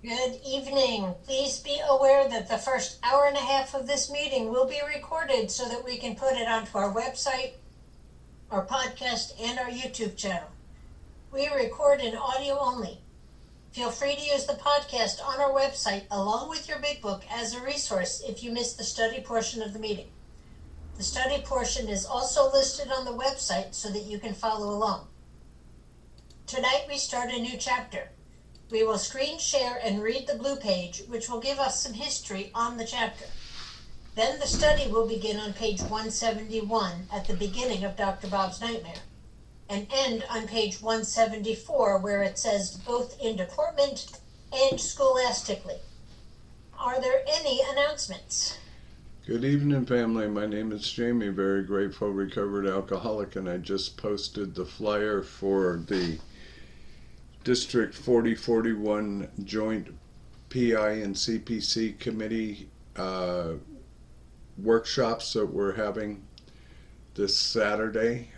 Good evening. Please be aware that the first hour and a half of this meeting will be recorded so that we can put it onto our website, our podcast, and our YouTube channel. We record in audio only. Feel free to use the podcast on our website along with your big book as a resource if you missed the study portion of the meeting. The study portion is also listed on the website so that you can follow along. Tonight we start a new chapter. We will screen share and read the blue page, which will give us some history on the chapter. Then the study will begin on page 171 at the beginning of Dr. Bob's Nightmare, and end on page 174 where it says both in deportment and scholastically. Are there any announcements? Good evening, family. My name is Jamie, very grateful recovered alcoholic, and I just posted the flyer for the District 4041 Joint PI and CPC Committee workshops that we're having this Saturday.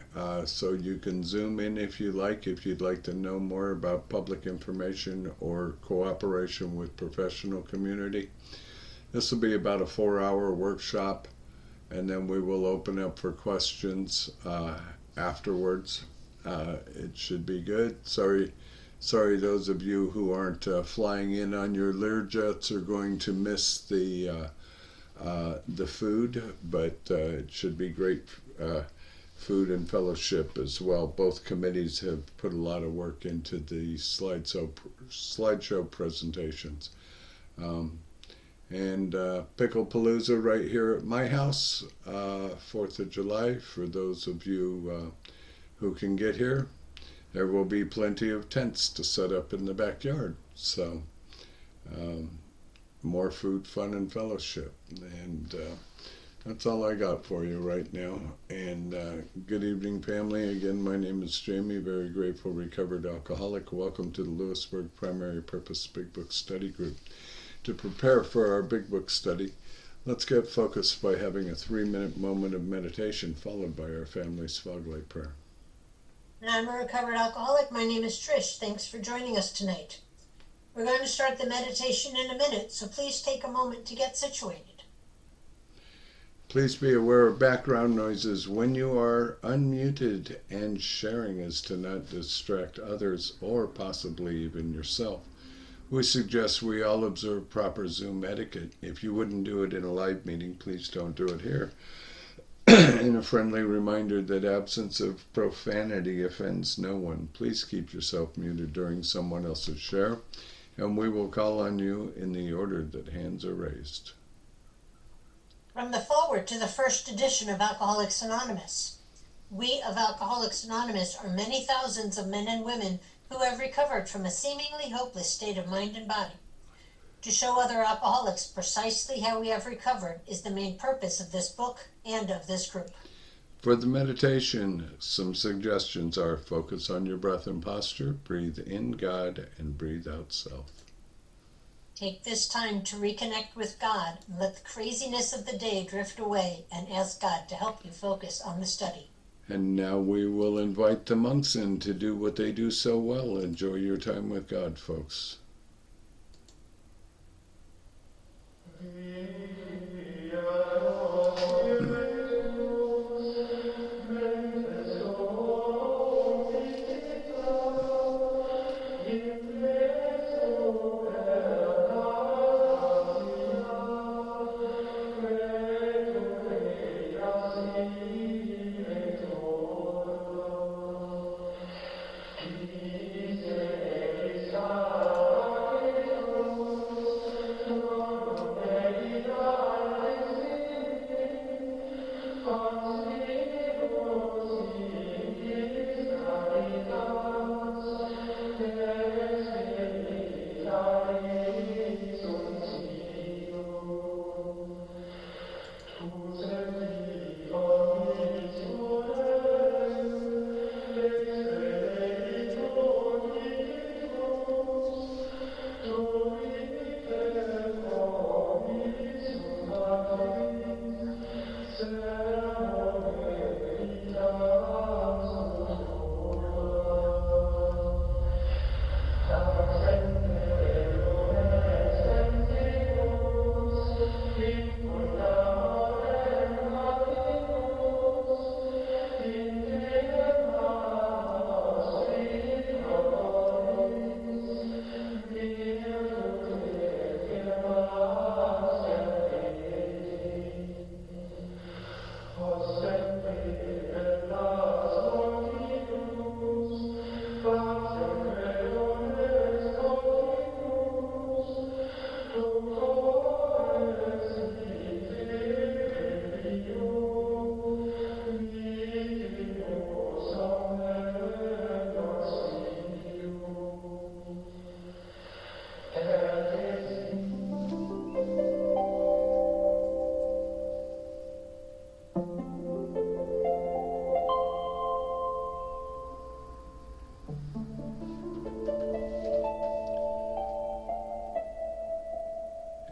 So you can Zoom in if you like, if you'd like to know more about public information or cooperation with professional community. This will be about a 4-hour workshop, and then we will open up for questions afterwards. It should be good. Sorry, those of you who aren't flying in on your Learjets are going to miss the food, but it should be great food and fellowship as well. Both committees have put a lot of work into the slideshow presentations. And Picklepalooza right here at my house, 4th of July, for those of you who can get here. There will be plenty of tents to set up in the backyard. So more food, fun, and fellowship. And that's all I got for you right now. And good evening, family. Again, my name is Jamie, very grateful recovered alcoholic. Welcome to the Lewisburg Primary Purpose Big Book Study Group. To prepare for our Big Book study, let's get focused by having a 3-minute moment of meditation followed by our family's fog light prayer. I'm a recovered alcoholic. My name is Trish. Thanks for joining us tonight. We're going to start the meditation in a minute, so please take a moment to get situated. Please be aware of background noises when you are unmuted, and sharing is to not distract others or possibly even yourself. We suggest we all observe proper Zoom etiquette. If you wouldn't do it in a live meeting, please don't do it here. And a friendly reminder that absence of profanity offends no one. Please keep yourself muted during someone else's share, and we will call on you in the order that hands are raised. From the foreword to the first edition of Alcoholics Anonymous. We of Alcoholics Anonymous are many thousands of men and women who have recovered from a seemingly hopeless state of mind and body. To show other alcoholics precisely how we have recovered is the main purpose of this book and of this group. For the meditation, some suggestions are: focus on your breath and posture, breathe in God, and breathe out self. Take this time to reconnect with God and let the craziness of the day drift away, and ask God to help you focus on the study. And now we will invite the monks in to do what they do so well. Enjoy your time with God, folks.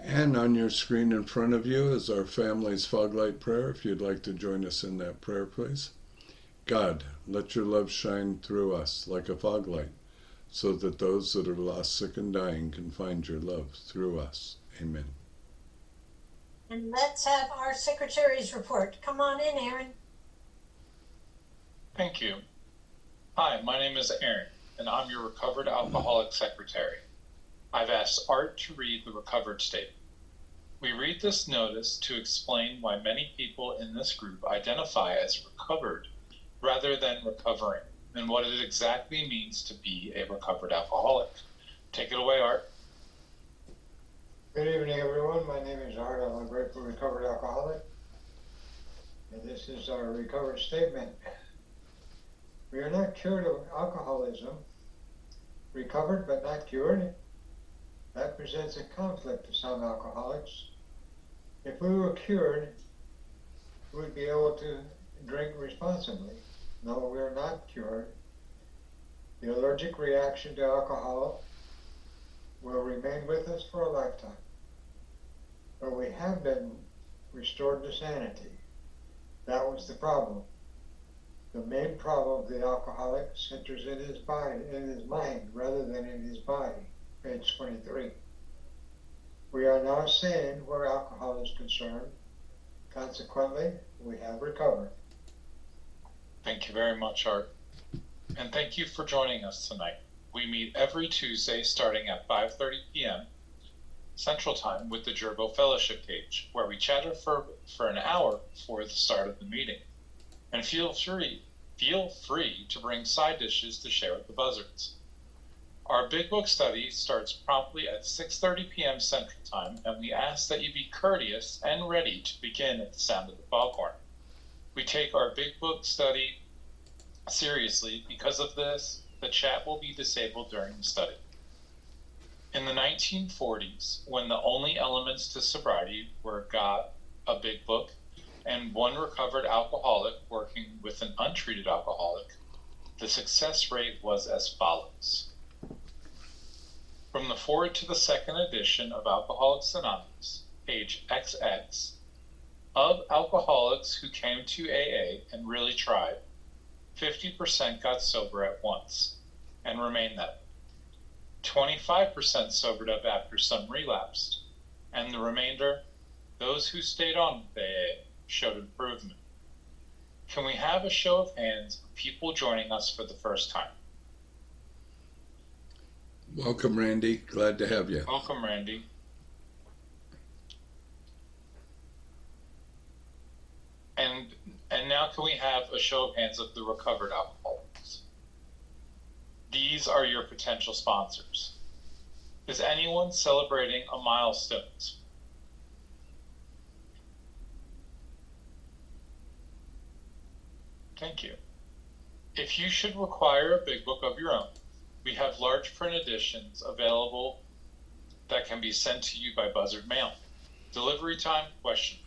And on your screen in front of you is our family's fog light prayer. If you'd like to join us in that prayer, please. God, let your love shine through us like a fog light, so that those that are lost, sick, and dying can find your love through us. Amen. And let's have our secretary's report. Come on in, Aaron. Thank you. Hi, my name is Aaron, and I'm your recovered alcoholic secretary. I've asked Art to read the recovered statement. We read this notice to explain why many people in this group identify as recovered rather than recovering, and what it exactly means to be a recovered alcoholic. Take it away, Art. Good evening, everyone. My name is Art. I'm a grateful recovered alcoholic. And this is our recovered statement. We are not cured of alcoholism. Recovered but not cured. That presents a conflict to some alcoholics. If we were cured, we would be able to drink responsibly. No, we are not cured. The allergic reaction to alcohol will remain with us for a lifetime. But we have been restored to sanity. That was the problem. The main problem of the alcoholic centers in his mind rather than in his body. Page 23. We are now sane where alcohol is concerned. Consequently, we have recovered. Thank you very much, Art. And thank you for joining us tonight. We meet every Tuesday starting at 5:30 p.m. Central Time with the Gerbo Fellowship page, where we chatter for an hour before the start of the meeting. And feel free to bring side dishes to share with the buzzards. Our Big Book study starts promptly at 6:30 p.m. Central Time, and we ask that you be courteous and ready to begin at the sound of the foghorn. We take our Big Book study seriously. Because of this, the chat will be disabled during the study. In the 1940s, when the only elements to sobriety were God, a big book, and one recovered alcoholic working with an untreated alcoholic, the success rate was as follows. From the forward to the second edition of Alcoholics Anonymous, page XX, of alcoholics who came to AA and really tried, 50% got sober at once and remained that way. 25% sobered up after some relapsed, and the remainder, those who stayed on with AA, showed improvement. Can we have a show of hands of people joining us for the first time? Welcome, Randy. Glad to have you. Welcome, Randy. And now can we have a show of hands of the recovered alcoholics? These are your potential sponsors. Is anyone celebrating a milestone? Thank you. If you should require a big book of your own, we have large print editions available that can be sent to you by Buzzard Mail. Delivery time? Question.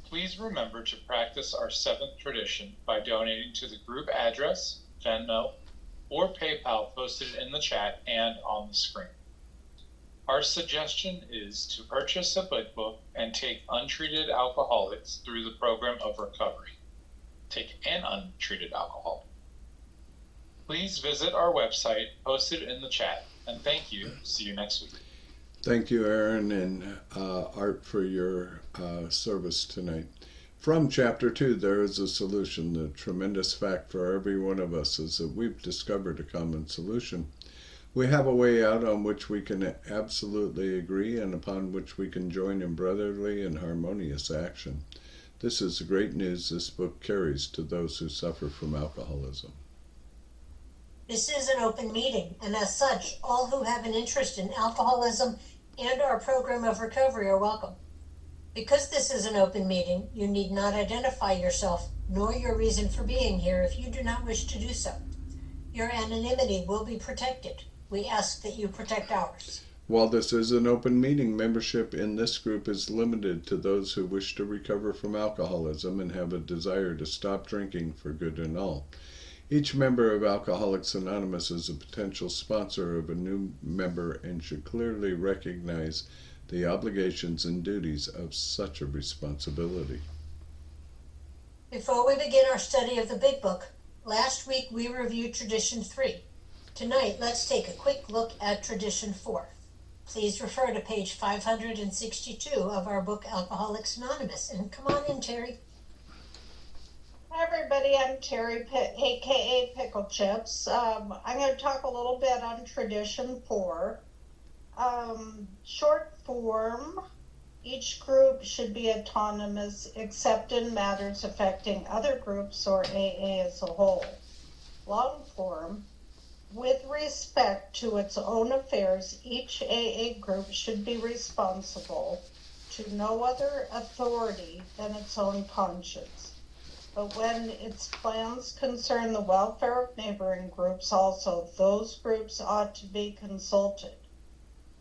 Please remember to practice our 7th tradition by donating to the group address, Venmo, or PayPal posted in the chat and on the screen. Our suggestion is to purchase a big book and take untreated alcoholics through the program of recovery. Take an untreated alcoholic. Please visit our website posted in the chat, and thank you. See you next week. Thank you, Aaron and Art, for your service tonight. From Chapter 2, there is a solution. The tremendous fact for every one of us is that we've discovered a common solution. We have a way out on which we can absolutely agree and upon which we can join in brotherly and harmonious action. This is the great news this book carries to those who suffer from alcoholism. This is an open meeting, and as such, all who have an interest in alcoholism and our program of recovery are welcome. Because this is an open meeting, you need not identify yourself nor your reason for being here if you do not wish to do so. Your anonymity will be protected. We ask that you protect ours. While this is an open meeting, membership in this group is limited to those who wish to recover from alcoholism and have a desire to stop drinking for good and all. Each member of Alcoholics Anonymous is a potential sponsor of a new member and should clearly recognize the obligations and duties of such a responsibility. Before we begin our study of the Big Book, last week we reviewed Tradition 3. Tonight, let's take a quick look at Tradition 4. Please refer to page 562 of our book, Alcoholics Anonymous. And come on in, Terry. Hi everybody, I'm Terry, aka Pickle Chips. I'm going to talk a little bit on Tradition 4. Short form, each group should be autonomous except in matters affecting other groups or AA as a whole. Long form, with respect to its own affairs, each AA group should be responsible to no other authority than its own conscience. But when its plans concern the welfare of neighboring groups also, those groups ought to be consulted.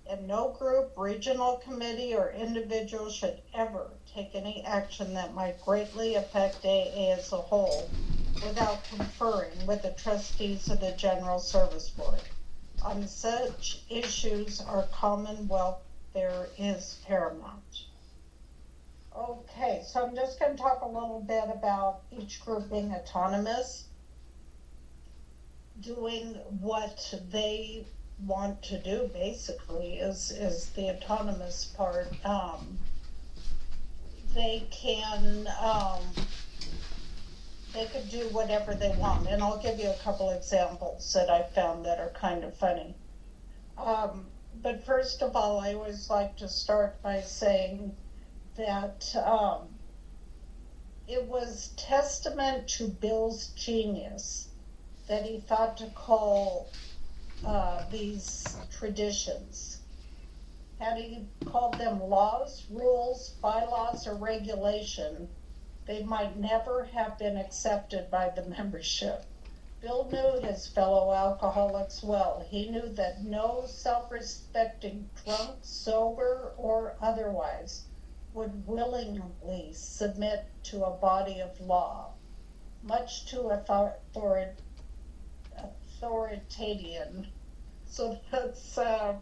And no group, regional committee, or individual should ever take any action that might greatly affect AA as a whole without conferring with the trustees of the General Service Board. On such issues, our common welfare is paramount. Okay, so I'm just going to talk a little bit about each group being autonomous, doing what they want to do, basically, is the autonomous part. They could do whatever they want, and I'll give you a couple examples that I found that are kind of funny. But first of all, I always like to start by saying that it was testament to Bill's genius that he thought to call these traditions. Had he called them laws, rules, bylaws, or regulation, they might never have been accepted by the membership. Bill knew his fellow alcoholics well. He knew that no self-respecting drunk, sober, or otherwise would willingly submit to a body of law, much too authoritarian. So that's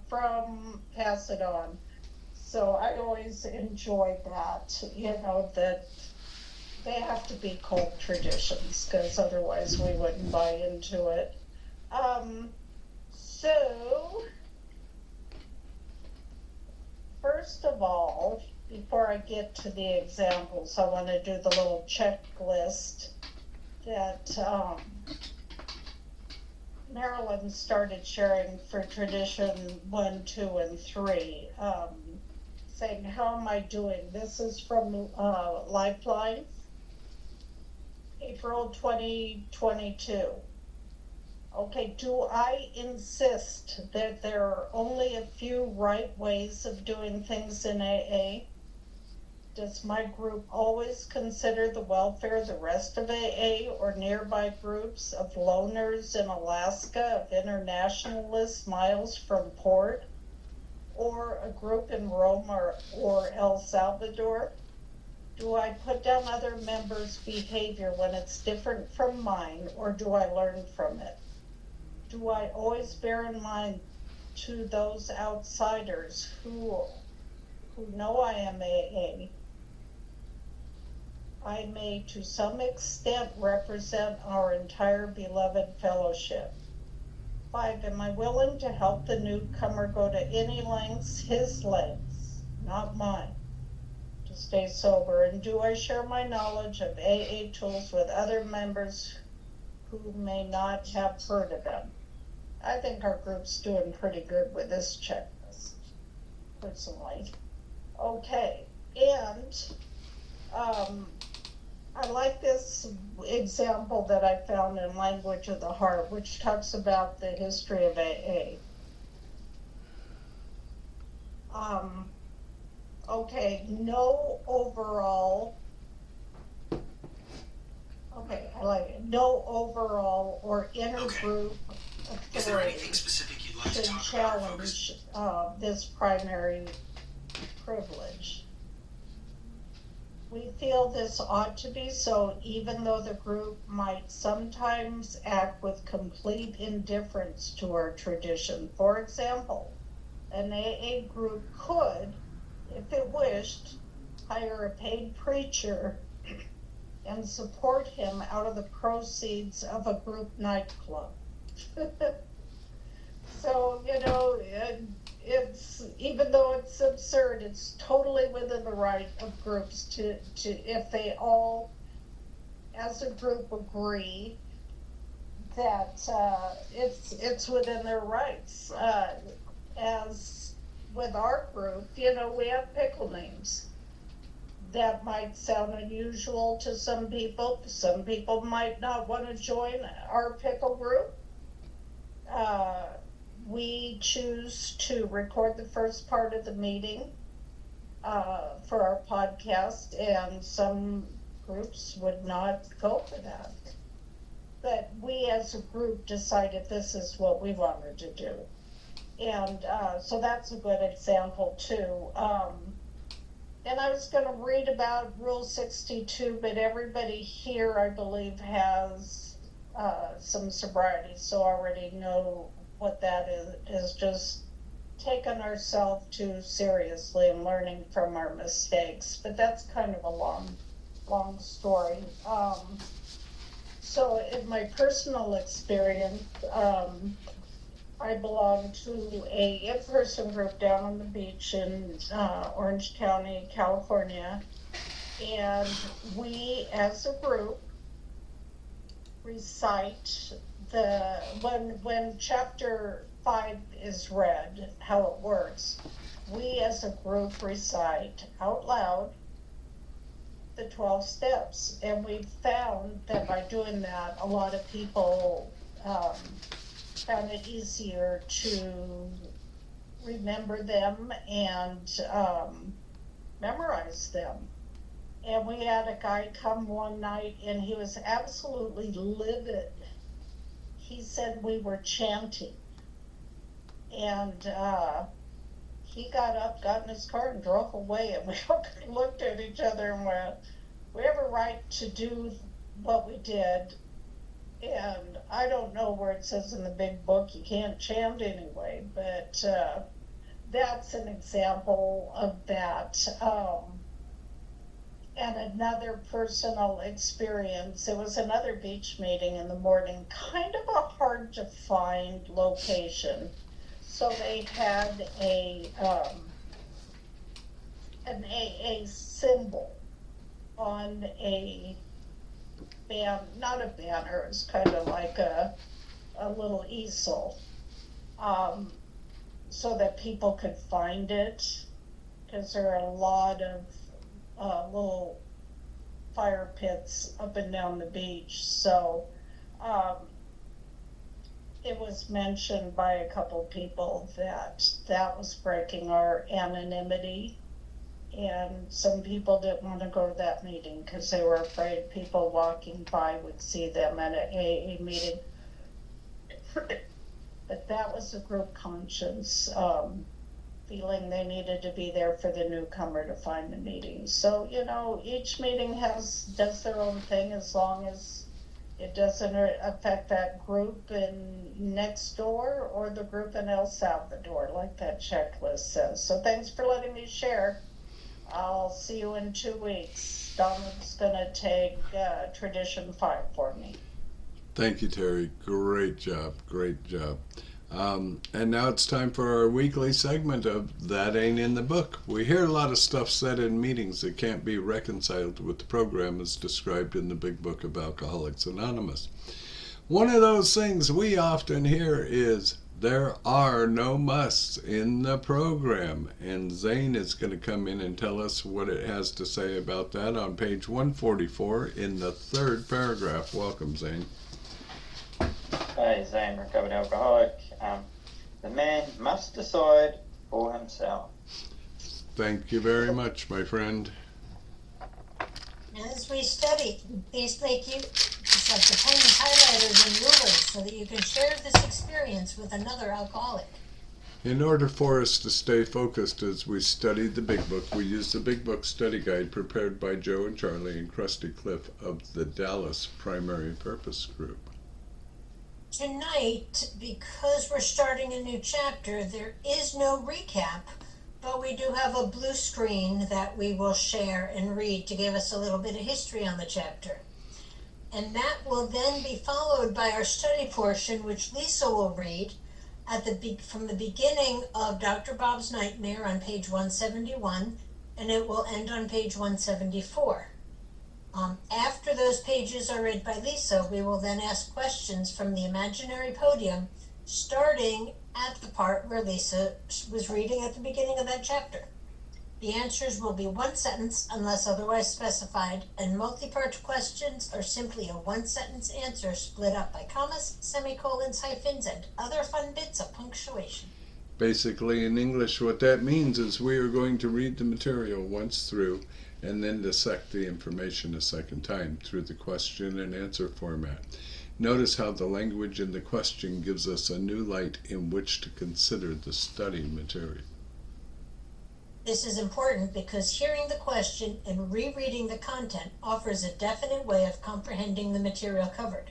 from Pass It On. So I always enjoy that, that they have to be cult traditions, because otherwise we wouldn't buy into it. So, first of all, before I get to the examples, I want to do the little checklist that Marilyn started sharing for Tradition 1, 2, and 3, saying, how am I doing? This is from Lifeline, April 2022. Okay, do I insist that there are only a few right ways of doing things in AA? Does my group always consider the welfare of the rest of AA or nearby groups of loners in Alaska, of internationalists miles from port, or a group in Rome or El Salvador? Do I put down other members' behavior when it's different from mine, or do I learn from it? Do I always bear in mind to those outsiders who know I am AA, I may to some extent represent our entire beloved fellowship? 5, am I willing to help the newcomer go to any lengths, his lengths, not mine, to stay sober? And do I share my knowledge of AA tools with other members who may not have heard of them? I think our group's doing pretty good with this checklist, personally. Okay, and I like this example that I found in Language of the Heart, which talks about the history of AA. Okay, no overall or intergroup authority should challenge this primary privilege. we feel this ought to be so, even though the group might sometimes act with complete indifference to our tradition. For example, an AA group could, if it wished, hire a paid preacher and support him out of the proceeds of a group nightclub. So, it's, even though it's absurd, it's totally within the right of groups to if they all, as a group, agree that it's within their rights. As with our group, we have pickle names. That might sound unusual to some people. Some people might not want to join our pickle group. We choose to record the first part of the meeting for our podcast, and some groups would not go for that. But we as a group decided this is what we wanted to do. And so that's a good example too. And I was going to read about Rule 62, but everybody here, I believe, has some sobriety, so already know what that is just taking ourselves too seriously and learning from our mistakes. But that's kind of a long story. So in my personal experience, I belong to a in-person group down on the beach in Orange County, California, and we as a group recite when chapter 5 is read, how it works. We as a group recite out loud the 12 steps, and we found that by doing that, a lot of people found it easier to remember them and memorize them. And we had a guy come one night, and he was absolutely livid. He said we were chanting. And he got up, got in his car, and drove away. And we looked at each other and went, we have a right to do what we did. And I don't know where it says in the big book you can't chant anyway, but that's an example of that. And another personal experience, it was another beach meeting in the morning, kind of a hard to find location. So they had an AA symbol on a not a banner, it was kind of like a little easel, so that people could find it, because there are a lot of little fire pits up and down the beach. So it was mentioned by a couple people that was breaking our anonymity. And some people didn't want to go to that meeting because they were afraid people walking by would see them at an AA meeting. But that was a group conscience, feeling they needed to be there for the newcomer to find the meeting. So, each meeting does their own thing, as long as it doesn't affect that group in next door or the group in El Salvador, like that checklist says. So thanks for letting me share. I'll see you in 2 weeks. Donald's going to take Tradition 5 for me. Thank you, Terry. Great job. Great job. And now it's time for our weekly segment of That Ain't in the Book. We hear a lot of stuff said in meetings that can't be reconciled with the program as described in the Big Book of Alcoholics Anonymous. One of those things we often hear is, there are no musts in the program. And Zane is going to come in and tell us what it has to say about that on page 144 in the third paragraph. Welcome, Zane. Hi, Zane, recovered alcoholic. The man must decide for himself. Thank you very much, my friend. As we study, these make you, it's like the tiny highlighters and rulers, so that you can share this experience with another alcoholic. In order for us to stay focused as we study the Big Book, we use the Big Book study guide prepared by Joe and Charlie and Krusty Cliff of the Dallas Primary Purpose Group. Tonight, because we're starting a new chapter, there is no recap, but we do have a blue screen that we will share and read to give us a little bit of history on the chapter. And that will then be followed by our study portion, which Lisa will read from the beginning of Dr. Bob's Nightmare on page 171, and it will end on page 174. After those pages are read by Lisa, we will then ask questions from the imaginary podium, starting at the part where Lisa was reading at the beginning of that chapter. The answers will be one sentence unless otherwise specified, and multi-part questions are simply a one-sentence answer split up by commas, semicolons, hyphens, and other fun bits of punctuation. Basically, in English, what that means is we are going to read the material once through and then dissect the information a second time through the question and answer format. Notice how the language in the question gives us a new light in which to consider the study material. This is important because hearing the question and rereading the content offers a definite way of comprehending the material covered.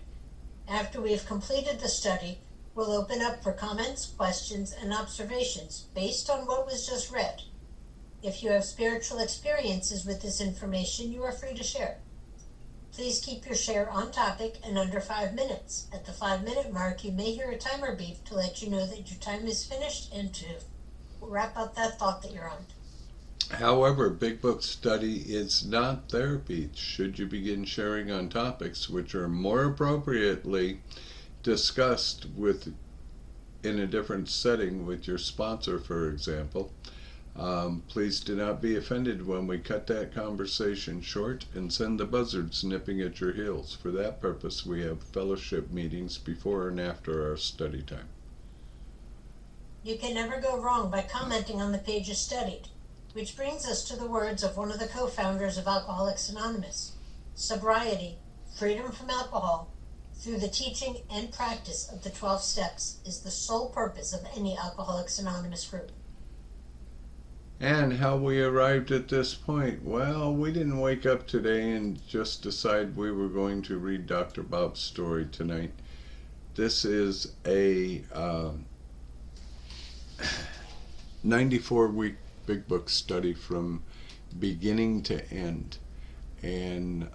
After we have completed the study, we'll open up for comments, questions, and observations based on what was just read. If you have spiritual experiences with this information, you are free to share. Please keep your share on topic and under 5 minutes. At the 5-minute mark, you may hear a timer beep to let you know that your time is finished and to wrap up that thought that you're on. However, Big Book study is not therapy should you begin sharing on topics which are more appropriately discussed in a different setting with your sponsor, for example. Please do not be offended when we cut that conversation short and send the buzzards nipping at your heels. For that purpose, we have fellowship meetings before and after our study time. You can never go wrong by commenting on the pages studied, which brings us to the words of one of the co-founders of Alcoholics Anonymous. Sobriety, freedom from alcohol, through the teaching and practice of the 12 steps, is the sole purpose of any Alcoholics Anonymous group. And how we arrived at this point. Well, we didn't wake up today and just decide we were going to read Dr. Bob's story tonight. This is a 94-week Big Book study from beginning to end. And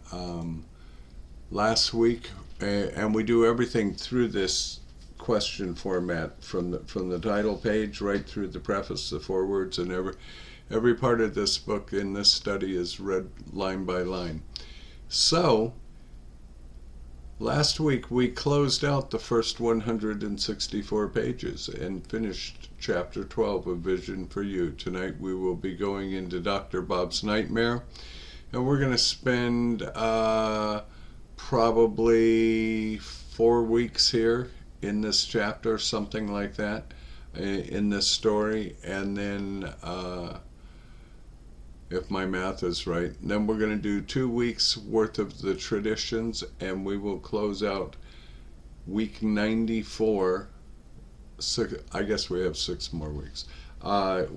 last week, and we do everything through this question format from the title page right through the preface, the forewords, and every part of this book in this study is read line by line. So last week we closed out the first 164 pages and finished chapter 12 of Vision for You. Tonight we will be going into Dr. Bob's Nightmare, and we're going to spend probably 4 weeks here in this chapter, something like that, in this story, and then if my math is right, then we're going to do 2 weeks worth of the traditions, and we will close out week 94. I guess we have 6 more weeks.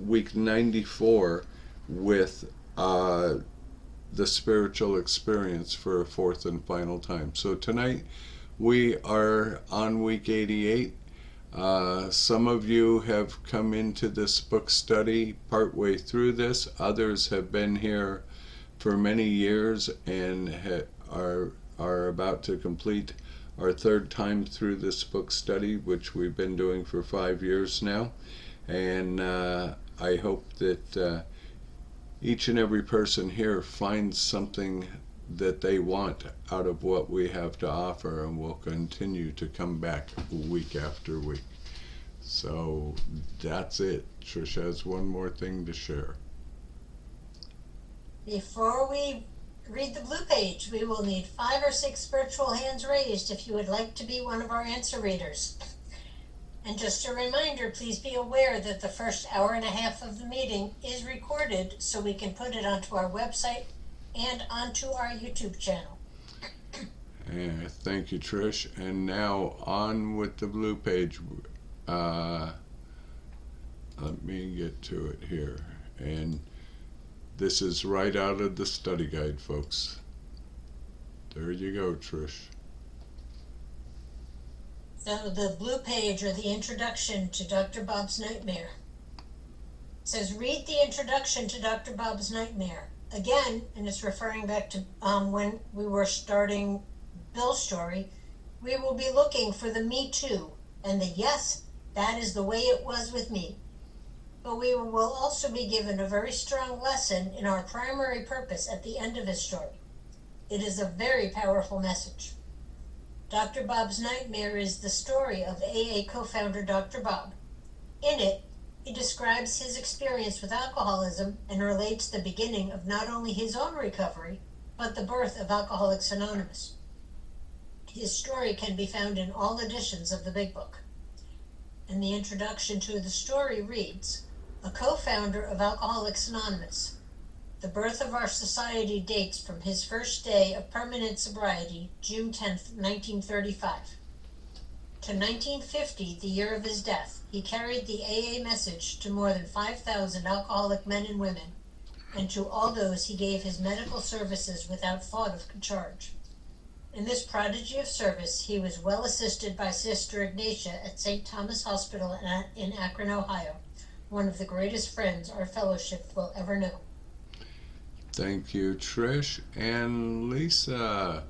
Week 94 with the spiritual experience for a 4th and final time. So tonight we are on week 88. Some of you have come into this book study partway through this. Others have been here for many years and are about to complete our 3rd time through this book study, which we've been doing for 5 years now. And I hope that each and every person here finds something that they want out of what we have to offer, and will continue to come back week after week. So that's it. Trish has one more thing to share. Before we read the blue page, we will need 5 or 6 spiritual hands raised if you would like to be one of our answer readers. And just a reminder, please be aware that the first hour and a half of the meeting is recorded so we can put it onto our website and onto our YouTube channel. Thank you, Trish. And now on with the blue page. Let me get to it here. And this is right out of the study guide, folks. There you go, Trish. So the blue page, or the introduction to Dr. Bob's Nightmare, says, read the introduction to Dr. Bob's Nightmare. Again, and it's referring back to when we were starting Bill's story, we will be looking for the me too and the yes, that is the way it was with me. But we will also be given a very strong lesson in our primary purpose at the end of his story. It is a very powerful message. Dr. Bob's Nightmare is the story of AA co-founder Dr. Bob. In it, he describes his experience with alcoholism and relates the beginning of not only his own recovery, but the birth of Alcoholics Anonymous. His story can be found in all editions of the Big Book. And the introduction to the story reads, a co-founder of Alcoholics Anonymous. The birth of our society dates from his first day of permanent sobriety, June 10th, 1935. To 1950, the year of his death, he carried the AA message to more than 5,000 alcoholic men and women, and to all those he gave his medical services without thought of charge. In this prodigy of service, he was well assisted by Sister Ignatia at St. Thomas Hospital in Akron, Ohio, one of the greatest friends our fellowship will ever know. Thank you, Trish. And Lisa,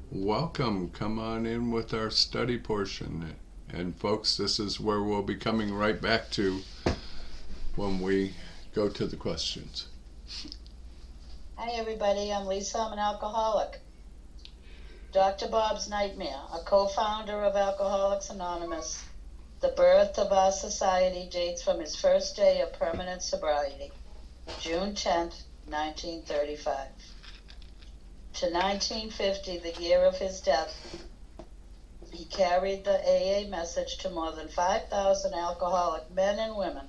welcome. Come on in with our study portion. And folks, this is where we'll be coming right back to when we go to the questions. Hi everybody, I'm Lisa, I'm an alcoholic. Dr. Bob's Nightmare, a co-founder of Alcoholics Anonymous. The birth of our society dates from his first day of permanent sobriety, June 10th, 1935. To 1950, the year of his death, he carried the AA message to more than 5,000 alcoholic men and women,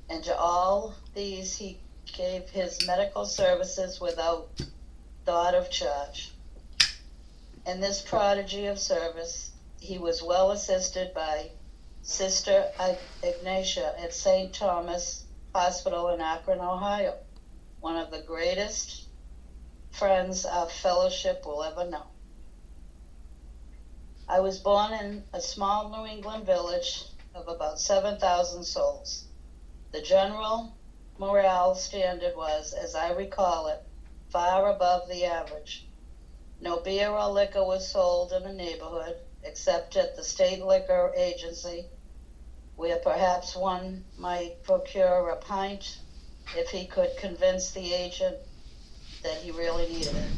and to all these he gave his medical services without thought of charge. In this prodigy of service, he was well assisted by Sister Ignatia at St. Thomas Hospital in Akron, Ohio, one of the greatest friends our fellowship will ever know. I was born in a small New England village of about 7,000 souls. The general morale standard was, as I recall it, far above the average. No beer or liquor was sold in the neighborhood, except at the state liquor agency, where perhaps one might procure a pint if he could convince the agent that he really needed it.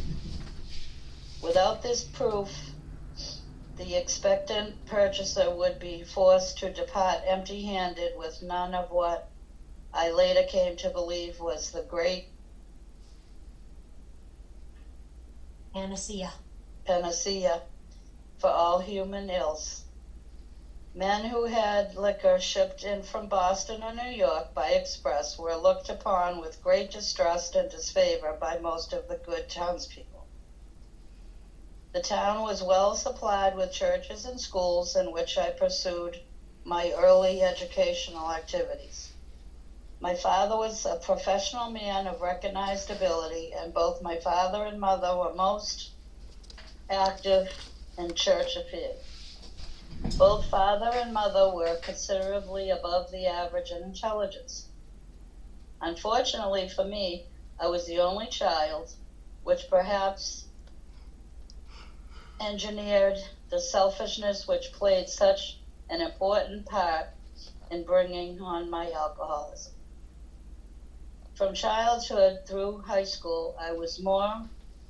Without this proof, the expectant purchaser would be forced to depart empty-handed with none of what I later came to believe was the great panacea for all human ills. Men who had liquor shipped in from Boston or New York by express were looked upon with great distrust and disfavor by most of the good townspeople. The town was well supplied with churches and schools in which I pursued my early educational activities. My father was a professional man of recognized ability, and both my father and mother were most active in church affairs. Both father and mother were considerably above the average in intelligence. Unfortunately for me, I was the only child, which perhaps engineered the selfishness which played such an important part in bringing on my alcoholism. From childhood through high school, I was more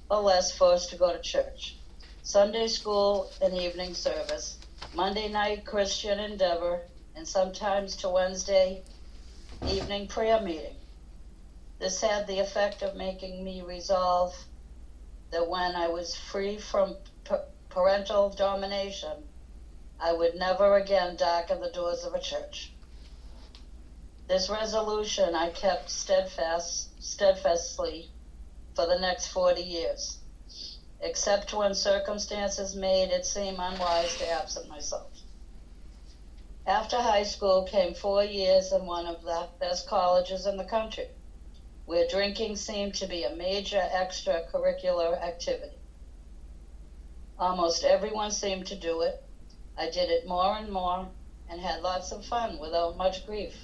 or less forced to go to church. Sunday school and evening service, Monday night Christian Endeavor, and sometimes to Wednesday evening prayer meeting. This had the effect of making me resolve that when I was free from parental domination, I would never again darken the doors of a church. This resolution I kept steadfastly for the next 40 years, except when circumstances made it seem unwise to absent myself. After high school came 4 years in one of the best colleges in the country, where drinking seemed to be a major extracurricular activity. Almost everyone seemed to do it. I did it more and more and had lots of fun without much grief,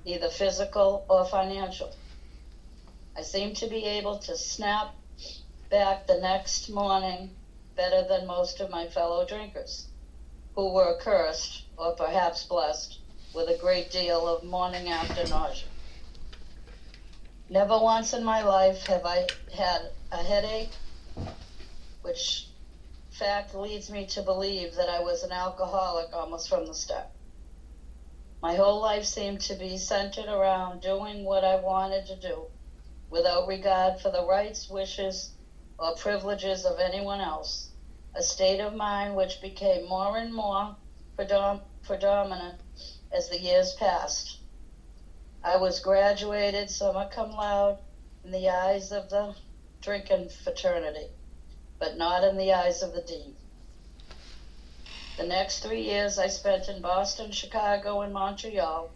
either physical or financial. I seemed to be able to snap back the next morning better than most of my fellow drinkers, who were cursed, or perhaps blessed, with a great deal of morning after nausea. Never once in my life have I had a headache, which fact leads me to believe that I was an alcoholic almost from the start. My whole life seemed to be centered around doing what I wanted to do, without regard for the rights, wishes, or privileges of anyone else, a state of mind which became more and more predominant as the years passed. I was graduated summa cum laude in the eyes of the drinking fraternity, but not in the eyes of the dean. The next 3 years I spent in Boston, Chicago, and Montreal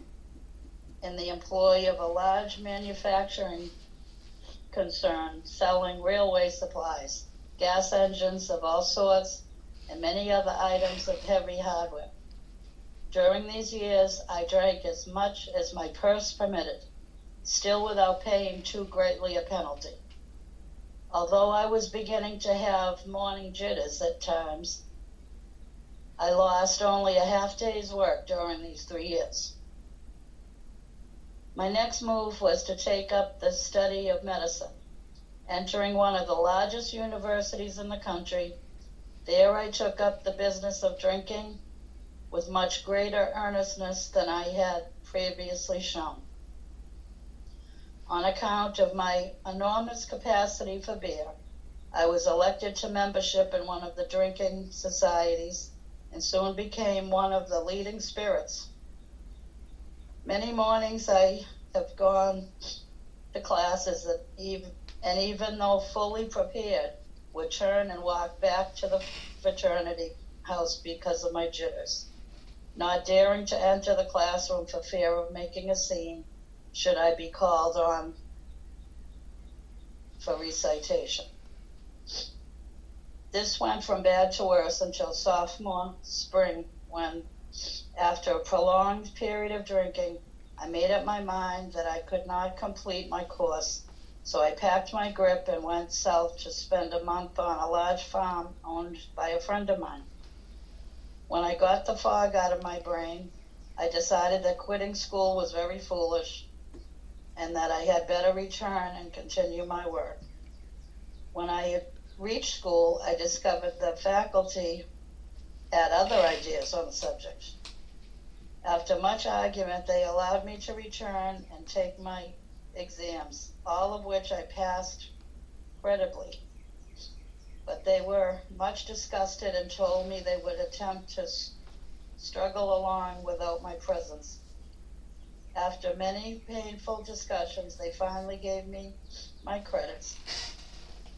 in the employ of a large manufacturing concern selling railway supplies, gas engines of all sorts, and many other items of heavy hardware. During these years, I drank as much as my purse permitted, still without paying too greatly a penalty. Although I was beginning to have morning jitters at times, I lost only a half day's work during these 3 years. My next move was to take up the study of medicine. Entering one of the largest universities in the country, there I took up the business of drinking with much greater earnestness than I had previously shown. On account of my enormous capacity for beer, I was elected to membership in one of the drinking societies and soon became one of the leading spirits. Many mornings I have gone to classes and even though fully prepared, would turn and walk back to the fraternity house because of my jitters, not daring to enter the classroom for fear of making a scene should I be called on for recitation. This went from bad to worse until sophomore spring, when, after a prolonged period of drinking, I made up my mind that I could not complete my course, so I packed my grip and went south to spend a month on a large farm owned by a friend of mine. When I got the fog out of my brain, I decided that quitting school was very foolish and that I had better return and continue my work. When I reached school, I discovered the faculty had other ideas on the subject. After much argument, they allowed me to return and take my exams, all of which I passed creditably. But they were much disgusted and told me they would attempt to struggle along without my presence. After many painful discussions, they finally gave me my credits,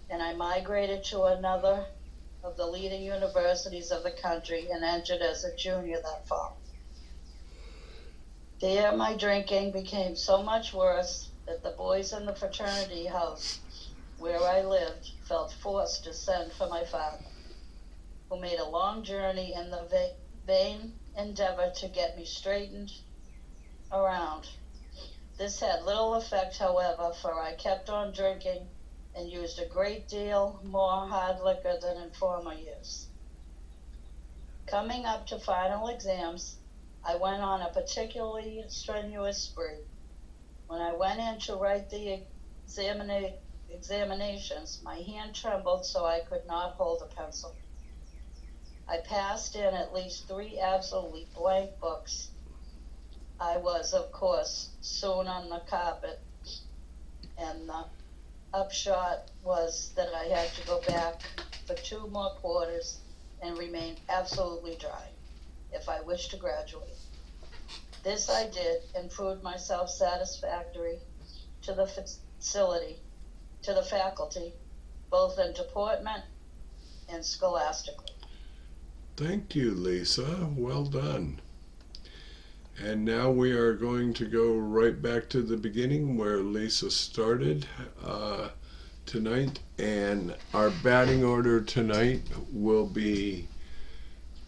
and I migrated to another of the leading universities of the country and entered as a junior that fall. There, my drinking became so much worse that the boys in the fraternity house where I lived felt forced to send for my father, who made a long journey in the vain endeavor to get me straightened around. This had little effect, however, for I kept on drinking and used a great deal more hard liquor than in former years. Coming up to final exams, I went on a particularly strenuous spree. When I went in to write the examinations, my hand trembled so I could not hold a pencil. I passed in at least 3 absolutely blank books. I was, of course, soon on the carpet, and the upshot was that I had to go back for 2 more quarters and remain absolutely dry if I wished to graduate. This I did and proved myself satisfactory to the faculty, both in deportment and scholastically. Thank you, Lisa. Well done. And now we are going to go right back to the beginning where Lisa started tonight. And our batting order tonight will be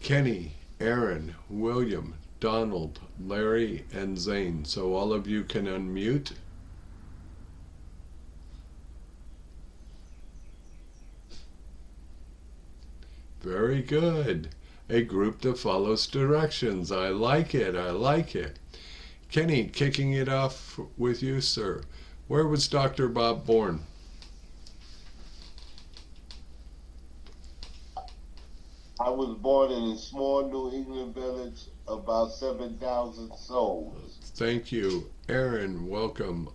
Kenny, Aaron, William, Donald, Larry, and Zane. So all of you can unmute. Very good. A group that follows directions. I like it. I like it. Kenny, kicking it off with you, sir. Where was Dr. Bob born? I was born in a small New England village, about 7,000 souls. Thank you. Aaron, welcome.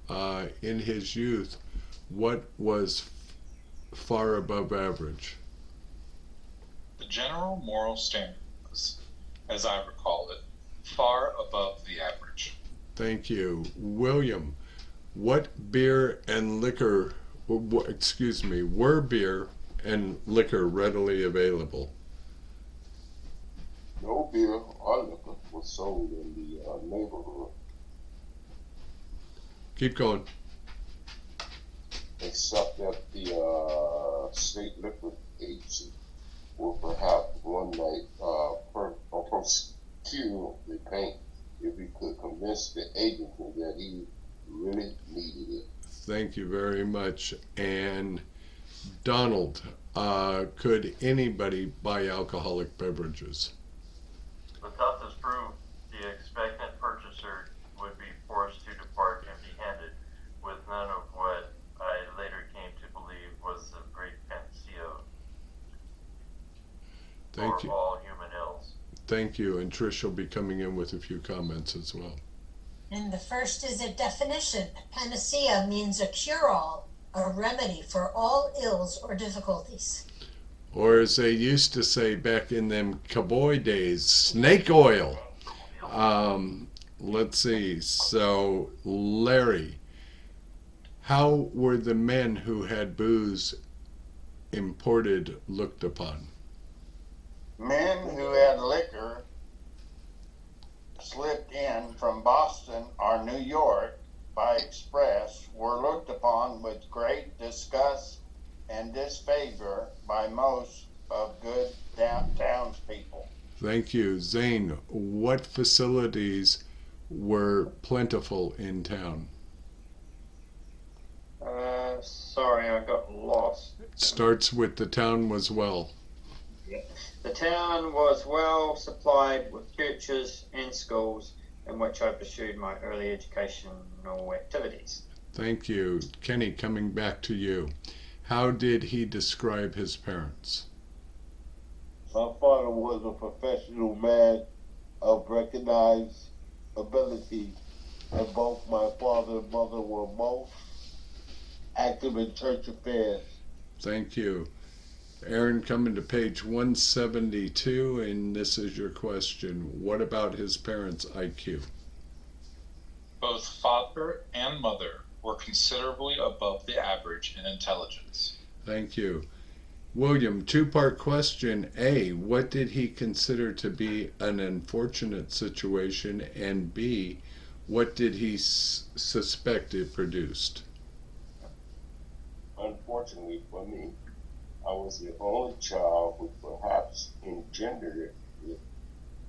In his youth, what was far above average? The general moral standard was, as I recall it, far above the average. Thank you. William, what beer and liquor, were beer and liquor readily available? No beer or liquor was sold in the neighborhood, Keep going. except that the state liquor agency will perhaps one night procure the paint if he could convince the agency that he really needed it. Thank you very much. And Donald, could anybody buy alcoholic beverages? The toughest proof, the expectant purchaser would be forced to depart empty-handed, with none of what I later came to believe was the great panacea Thank for you. all human ills. Thank you. And Trish will be coming in with a few comments as well. And the first is a definition. Panacea means a cure-all, a remedy for all ills or difficulties. Or as they used to say back in them cowboy days, snake oil. Let's see. So, Larry, how were the men who had booze imported looked upon? Men who had liquor slipped in from Boston or New York by express were looked upon with great disgust and disfavor by most of good townspeople. Thank you. Zane, what facilities were plentiful in town? Sorry, I got lost. Starts with the town was well. The town was well supplied with churches and schools in which I pursued my early educational activities. Thank you. Kenny, coming back to you. How did he describe his parents? My father was a professional man of recognized ability, and both my father and mother were most active in church affairs. Thank you. Aaron, coming to page 172, and this is your question. What about his parents' IQ? Both father and mother were considerably above the average in intelligence. Thank you. William, two-part question. A, what did he consider to be an unfortunate situation? And B, what did he suspect it produced? Unfortunately for me, I was the only child who perhaps engendered it.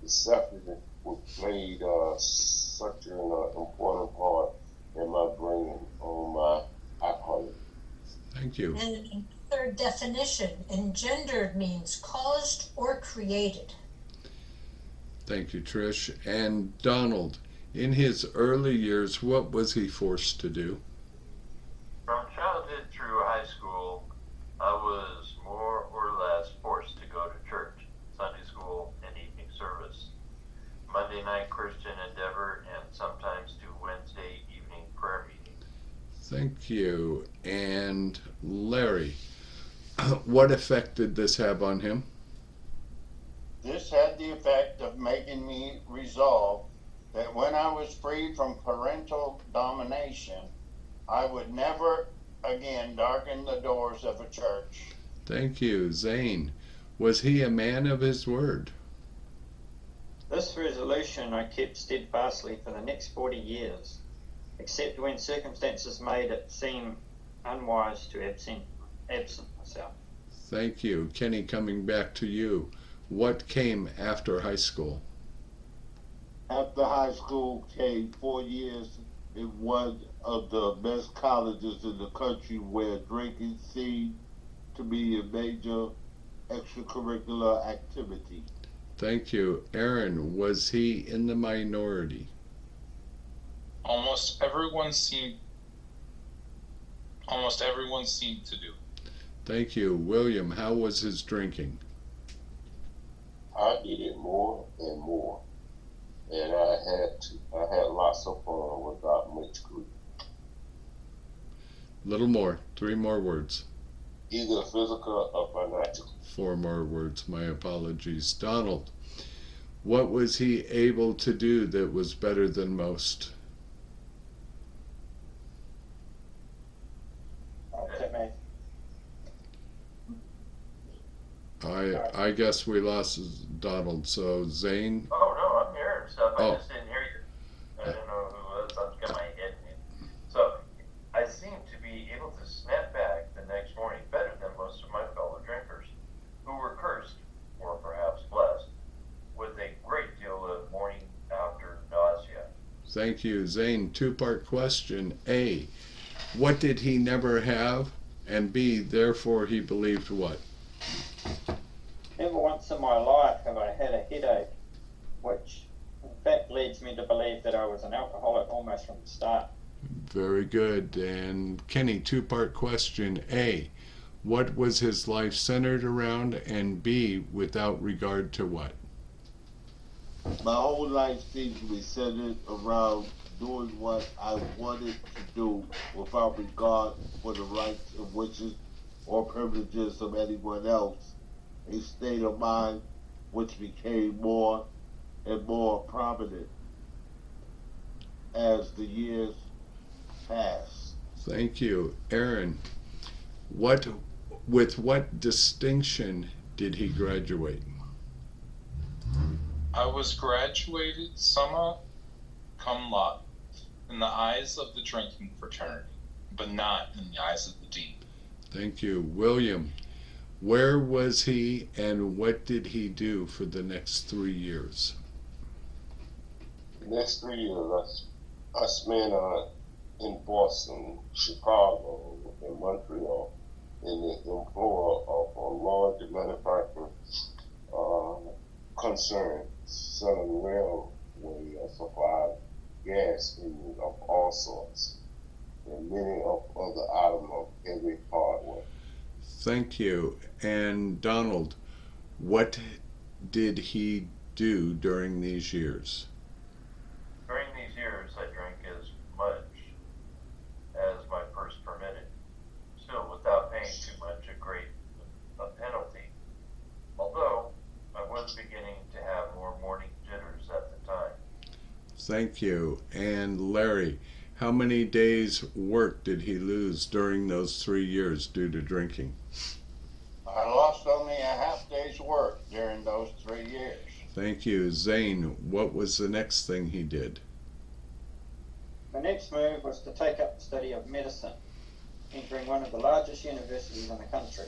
The suffering which played such an important part in my brain on my alcoholism. Thank you. And third definition, engendered means caused or created. Thank you, Trish. And Donald, in his early years, what was he forced to do? From childhood through high school, I was more or less forced to go to church, Sunday school, and evening service, Monday night Christian Endeavor, and sometimes to Wednesday evening prayer meeting. Thank you. And Larry, what effect did this have on him? This had the effect of making me resolve that when I was free from parental domination, I would never again darken the doors of a church. Thank you. Zane, was he a man of his word? This resolution I kept steadfastly for the next 40 years, except when circumstances made it seem unwise to absent myself. Thank you. Kenny, coming back to you. What came after high school? After high school came 4 years in one of the best colleges in the country where drinking seemed to be a major extracurricular activity. Thank you. Aaron, was he in the minority? Almost everyone seemed to do. Thank you. William, how was his drinking? I did it more and more, and I had lots of fun without much grief. Little more. 3 more words. Either physical or financial. 4 more words. My apologies. Donald, what was he able to do that was better than most? Okay, man. I guess we lost Donald. So Zane. Oh no, I'm hearing stuff. I Oh. just didn't hear you. I didn't know who it was. I've got my head in. So I seem to be able to snap back the next morning better than most of my fellow drinkers, who were cursed, or perhaps blessed, with a great deal of morning after nausea. Thank you. Zane, 2-part question. A, what did he never have? And B, therefore he believed what? Never once in my life have I had a headache, which in fact leads me to believe that I was an alcoholic almost from the start. Very good. And Kenny, 2-part question. A, what was his life centered around? And B, without regard to what? My whole life seemed to be centered around doing what I wanted to do without regard for the rights and wishes or privileges of anyone else. A state of mind which became more and more prominent as the years passed. Thank you. Aaron, with what distinction did he graduate? I was graduated summa cum laude in the eyes of the drinking fraternity, but not in the eyes of the dean. Thank you. William, where was he and what did he do for the next 3 years? The next 3 years, I spent in Boston, Chicago, and Montreal in the employ of a large manufacturing concern selling railway supply gas engines of all sorts and many of other items of heavy hardware. Thank you. And Donald, what did he do during these years? During these years, I drank as much as my purse permitted, still without paying too much a penalty. Although I was beginning to have more morning jitters at the time. Thank you. And Larry, how many days' work did he lose during those 3 years due to drinking? I lost only a half day's work during those 3 years. Thank you. Zane, what was the next thing he did? My next move was to take up the study of medicine, entering one of the largest universities in the country.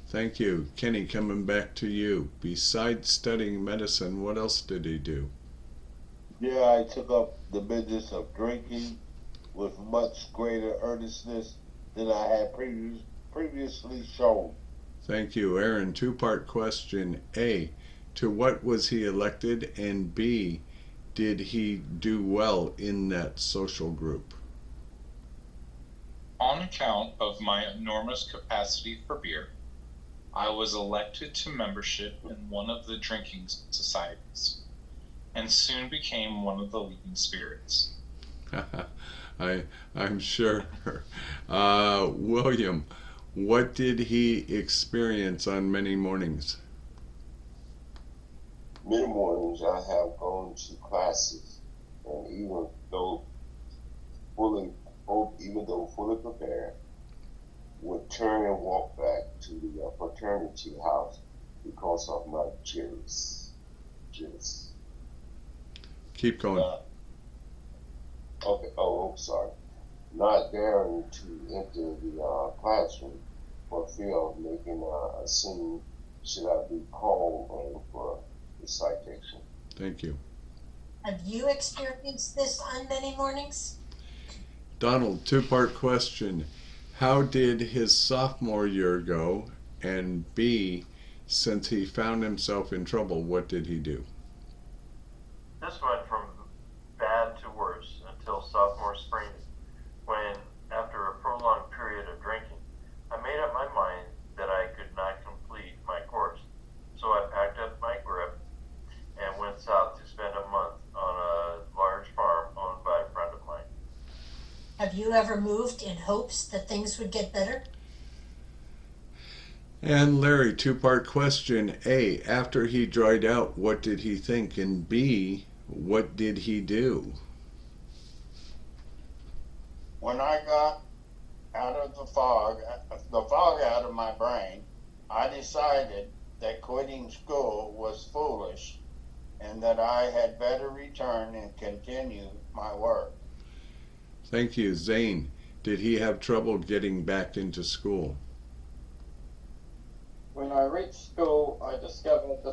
Thank you. Kenny, coming back to you. Besides studying medicine, what else did he do? Yeah, I took up the business of drinking with much greater earnestness than I had previously shown. Thank you. Aaron, 2-part question. A, to what was he elected? And B, did he do well in that social group? On account of my enormous capacity for beer, I was elected to membership in one of the drinking societies, and soon became one of the leading spirits. I'm sure. William, what did he experience on many mornings? Many mornings I have gone to classes, and even though fully prepared, would turn and walk back to the fraternity house because of my jealousy. Keep going. Okay. Oh, I'm sorry. Not daring to enter the classroom for fear of making a scene should I be called on for the citation. Thank you. Have you experienced this on many mornings? Donald, two-part question. How did his sophomore year go? And B, since he found himself in trouble, what did he do? This went from bad to worse until sophomore spring, when, after a prolonged period of drinking, I made up my mind that I could not complete my course. So I packed up my grip and went south to spend a month on a large farm owned by a friend of mine. Have you ever moved in hopes that things would get better? And Larry, two-part question. A, after he dried out, what did he think? And B, what did he do? When I got out of the fog out of my brain, I decided that quitting school was foolish and that I had better return and continue my work. Thank you. Zane, did he have trouble getting back into school? When I reached school, I discovered the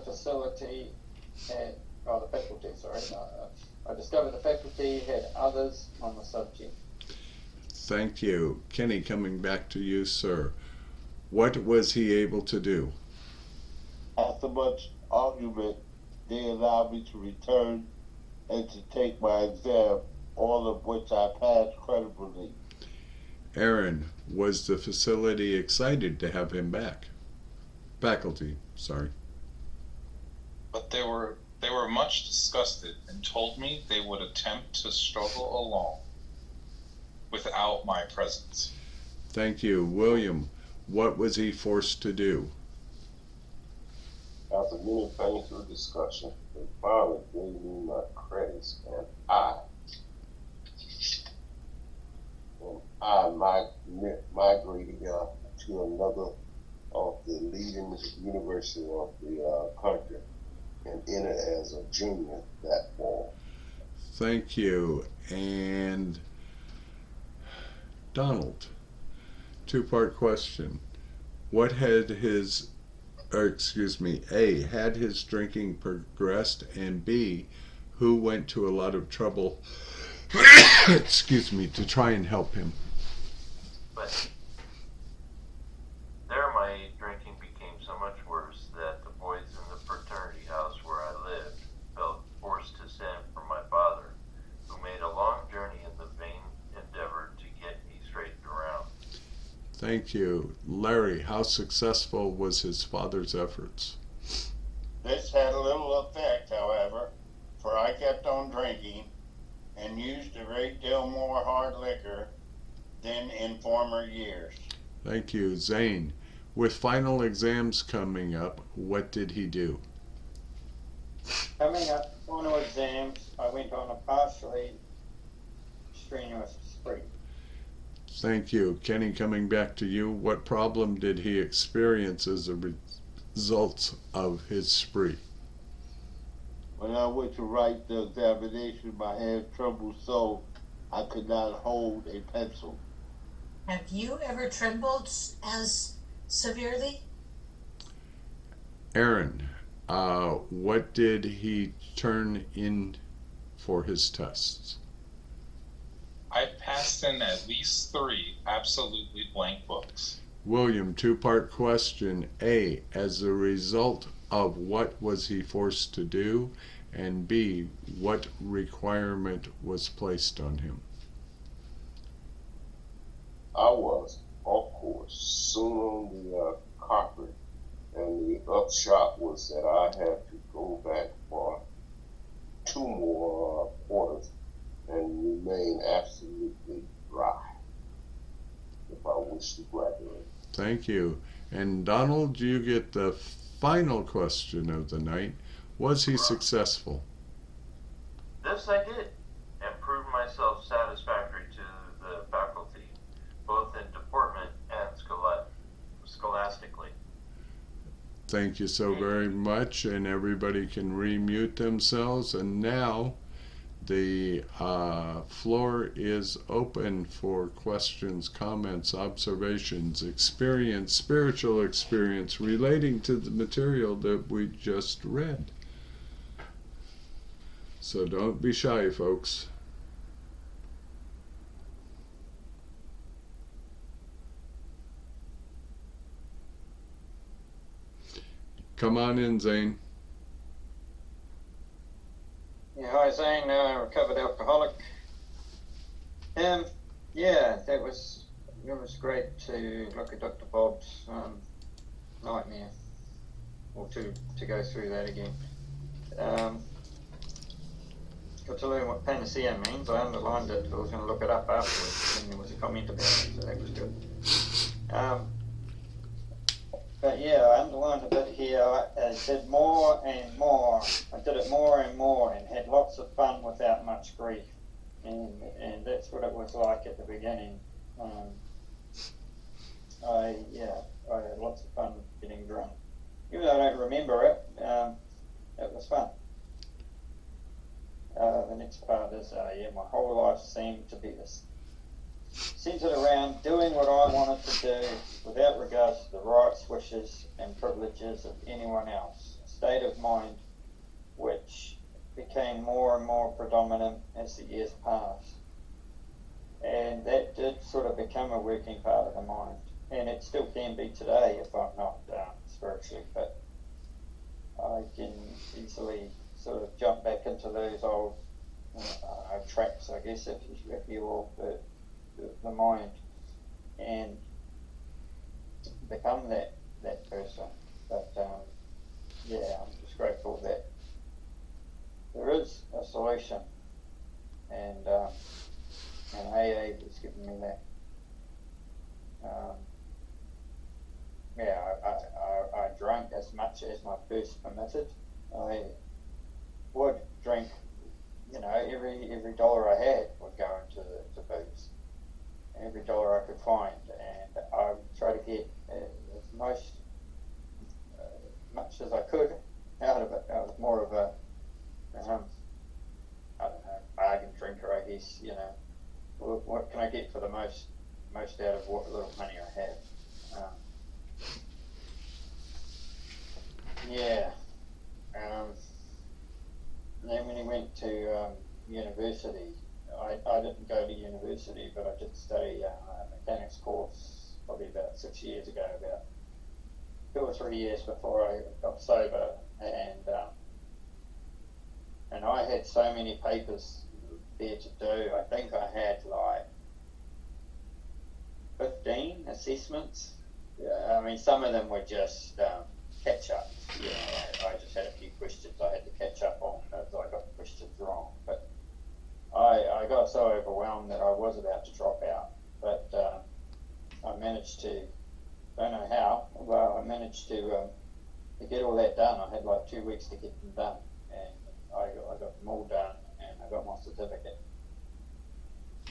faculty had others on the subject. Thank you. Kenny, coming back to you, sir. What was he able to do? After much argument, they allowed me to return and to take my exam, all of which I passed creditably. Aaron, was the facility excited to have him back? Faculty, sorry. But they were much disgusted and told me they would attempt to struggle along without my presence. Thank you. William, what was he forced to do? After many painful discussion, they finally gave me my credits, and I migrated to another of the leading university of the country and entered as a junior that fall. Thank you. And Donald, two-part question. What had his, A, had his drinking progressed, and B, who went to a lot of trouble, to try and help him? But there my drinking became so much worse that the boys in the fraternity house where I lived felt forced to send for my father, who made a long journey in the vain endeavor to get me straightened around. Thank you. Larry, how successful was his father's efforts? This had a little effect, however, for I kept on drinking and used a great deal more hard liquor than in former years. Thank you. Zane, with final exams coming up, what did he do? Coming up on our exams, I went on a partially strenuous spree. Thank you. Kenny, coming back to you, what problem did he experience as a result of his spree? When I went to write the examination, I had trouble so I could not hold a pencil. Have you ever trembled as severely? Aaron, what did he turn in for his tests? I passed in at least 3 absolutely blank books. William, two-part question. A, as a result of what was he forced to do? And B, what requirement was placed on him? I was, of course, soon on the carpet, and the upshot was that I had to go back for 2 more quarters and remain absolutely dry if I wish to graduate. Thank you. And Donald, you get the final question of the night. Was he successful? This I did, and proved myself satisfactory to the faculty, both in deportment and scholastically. Thank you so very much, and everybody can remute themselves. And now The floor is open for questions, comments, observations, experience, spiritual experience relating to the material that we just read. So don't be shy, folks. Come on in, Zane. Yeah, hi Zane, recovered alcoholic. Yeah, it was great to look at Dr. Bob's nightmare, or to go through that again. Got to learn what panacea means. I underlined it. I was going to look it up afterwards, and there was a comment about it, so that was good. But yeah, I underlined a bit here. I did more and more. I did it more and more, and had lots of fun without much grief. And that's what it was like at the beginning. I had lots of fun getting drunk. Even though I don't remember it, it was fun. The next part is, my whole life seemed to be this, centered around doing what I wanted to do without regards to the rights, wishes, and privileges of anyone else. A state of mind which became more and more predominant as the years passed. And that did sort of become a working part of the mind. And it still can be today if I'm not spiritually fit. I can easily sort of jump back into those old traps, I guess, if you will, the mind, and become that person. But I'm just grateful that there is a solution, and AA has given me that. I drank as much as my purse permitted. I would drink, every dollar I had would go into booze. Every dollar I could find, and I would try to get as much as I could out of it. I was more of a, bargain drinker, I guess. What can I get for the most out of what little money I have? Then when he went to university, I didn't go to university, but I did study a mechanics course probably about 6 years ago, about 2 or 3 years before I got sober, and I had so many papers there to do. I think I had like 15 assessments. I mean, some of them were just catch up. I just had a few questions I had to catch up on as I got the questions wrong. But I got so overwhelmed that I was about to drop out. But I managed to, don't know how, well, I managed to get all that done. I had like 2 weeks to get them done. And I got them all done, and I got my certificate.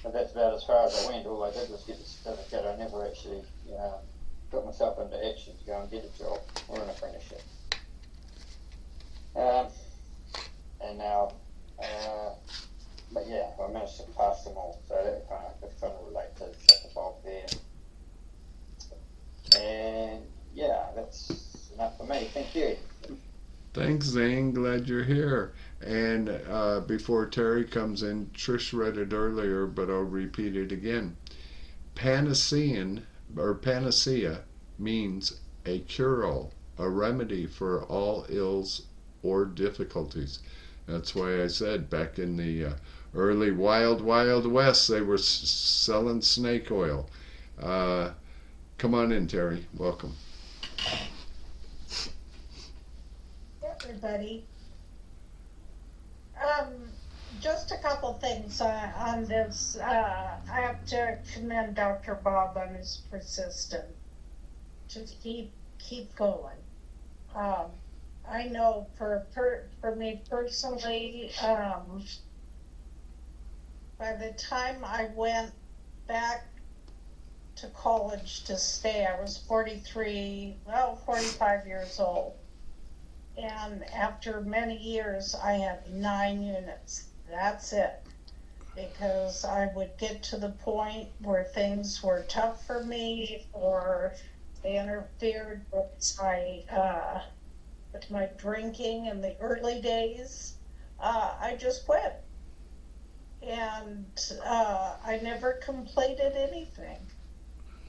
But that's about as far as I went. All I did was get the certificate. I never actually got myself into action to go and get a job or an apprenticeship. And now, but yeah, I managed to pass them all. So that kind of relate to Dr. Bob there. And yeah, that's enough for me. Thank you. Thanks, Zane. Glad you're here. And before Terry comes in, Trish read it earlier, but I'll repeat it again. Panacea means a cure-all, a remedy for all ills or difficulties. That's why I said back in the early Wild West, they were selling snake oil. Come on in, Terry. Welcome. Everybody. Just a couple things on this. I have to commend Dr. Bob on his persistence. Just keep going. I know for me personally, by the time I went back to college to stay, I was 45 years old. And after many years, I had 9 units that's it. Because I would get to the point where things were tough for me, or they interfered with my drinking in the early days. I just quit, and I never completed anything.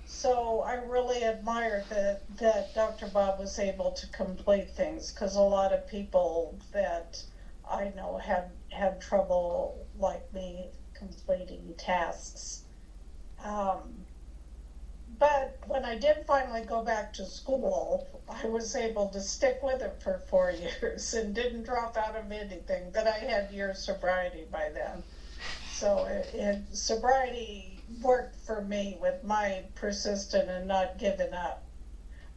So I really admire that Dr. Bob was able to complete things, because a lot of people that I know had trouble, like me, completing tasks. But when I did finally go back to school, I was able to stick with it for 4 years and didn't drop out of anything. But I had year sobriety by then. So sobriety worked for me with my persistent and not giving up.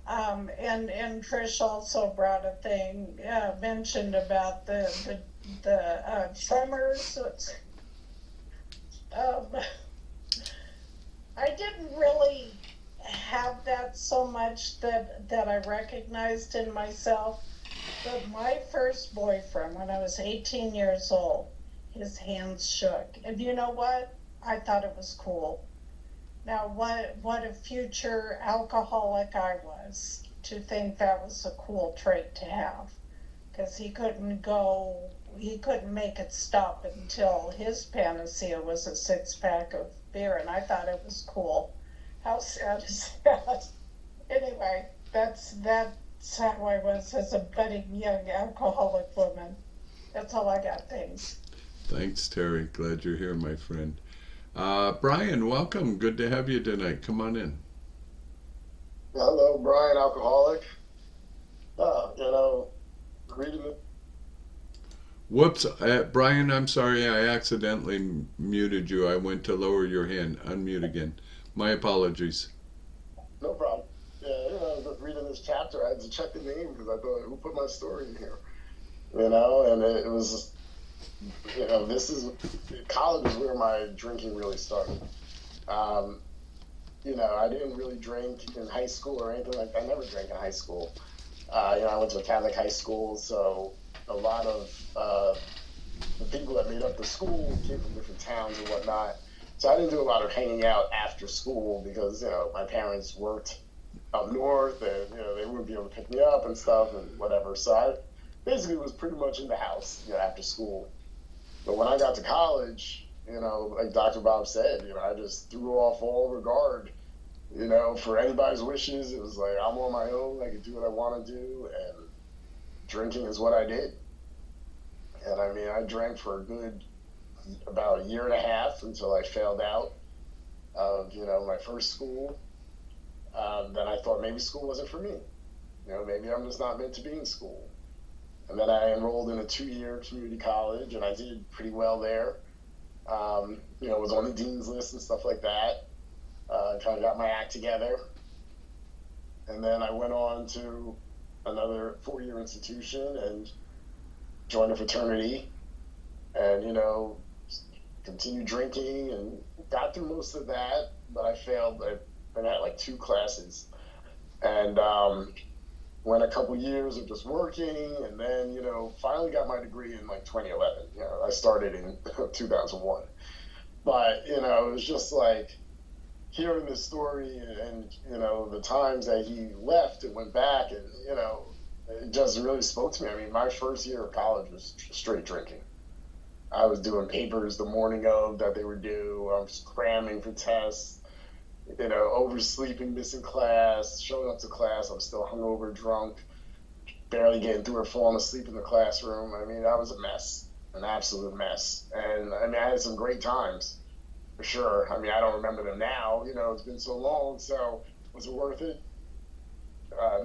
And Trish also brought a thing, mentioned about the tremors. I didn't really have that so much that I recognized in myself. But my first boyfriend, when I was 18 years old, his hands shook. And you know what? I thought it was cool. Now, what a future alcoholic I was to think that was a cool trait to have. Because he couldn't make it stop until his panacea was a 6-pack of beer, and I thought it was cool. How sad is that? Anyway, that's how I was as a budding young alcoholic woman. That's all I got. Thanks. Thanks, Terry. Glad you're here, my friend. Brian, welcome. Good to have you tonight. Come on in. Hello, Brian, alcoholic. Reading it. Whoops, Brian, I'm sorry, I accidentally muted you. I went to lower your hand. Unmute again. My apologies. No problem. Yeah, I was just reading this chapter. I had to check the name because I thought, who put my story in here? And it was, college is where my drinking really started. I didn't really drink in high school or anything like that. I never drank in high school. I went to a Catholic high school, so a lot of the people that made up the school came from different towns and whatnot. So I didn't do a lot of hanging out after school because, my parents worked up north and, they wouldn't be able to pick me up and stuff and whatever. So I basically was pretty much in the house, after school. But when I got to college, like Dr. Bob said, I just threw off all regard, for anybody's wishes. It was like, I'm on my own. I could do what I want to do. And drinking is what I did. And I drank for a good about a year and a half until I failed out of, my first school. Then I thought maybe school wasn't for me. Maybe I'm just not meant to be in school. And then I enrolled in a 2-year community college, and I did pretty well there. Was on the dean's list and stuff like that. Kind of got my act together. And then I went on to another 4-year institution and joined a fraternity and, continued drinking and got through most of that, but I failed. I had like 2 classes and went a couple years of just working and then, finally got my degree in like 2011. I started in 2001. But, it was just like hearing this story and, the times that he left and went back and, it just really spoke to me. My first year of college was straight drinking. I was doing papers the morning of that they were due. I was cramming for tests, oversleeping, missing class, showing up to class. I was still hungover, drunk, barely getting through or falling asleep in the classroom. That was a mess, an absolute mess. And I had some great times, for sure. I don't remember them now. It's been so long. So was it worth it?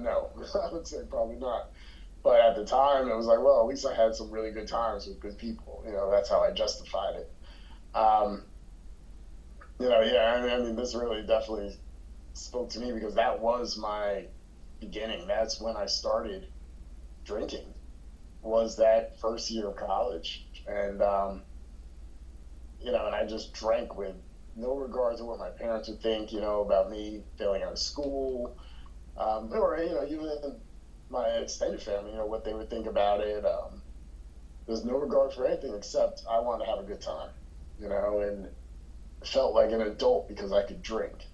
No, I would say probably not. But at the time, it was like, well, at least I had some really good times with good people. That's how I justified it. This really definitely spoke to me because that was my beginning. That's when I started drinking, was that first year of college. And, and I just drank with no regard to what my parents would think, about me failing out of school. Or, even my extended family, what they would think about it. there's no regard for anything except I want to have a good time, you know, and felt like an adult because I could drink.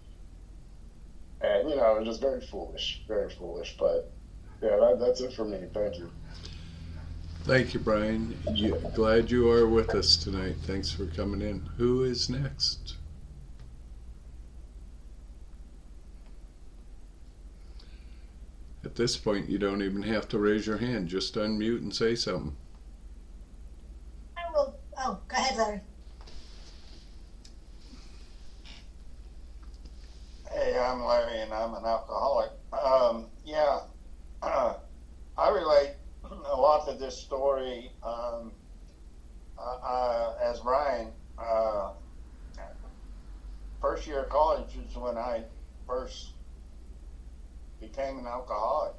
And, you know, it was just very foolish, but yeah, that's it for me. Thank you. Thank you, Brian. Glad you are with us tonight. Thanks for coming in. Who is next? At this point, you don't even have to raise your hand. Just unmute and say something. I will. Oh, go ahead, Larry. Hey, I'm Larry, and I'm an alcoholic. I relate a lot to this story as Brian. First year of college is when I first became an alcoholic.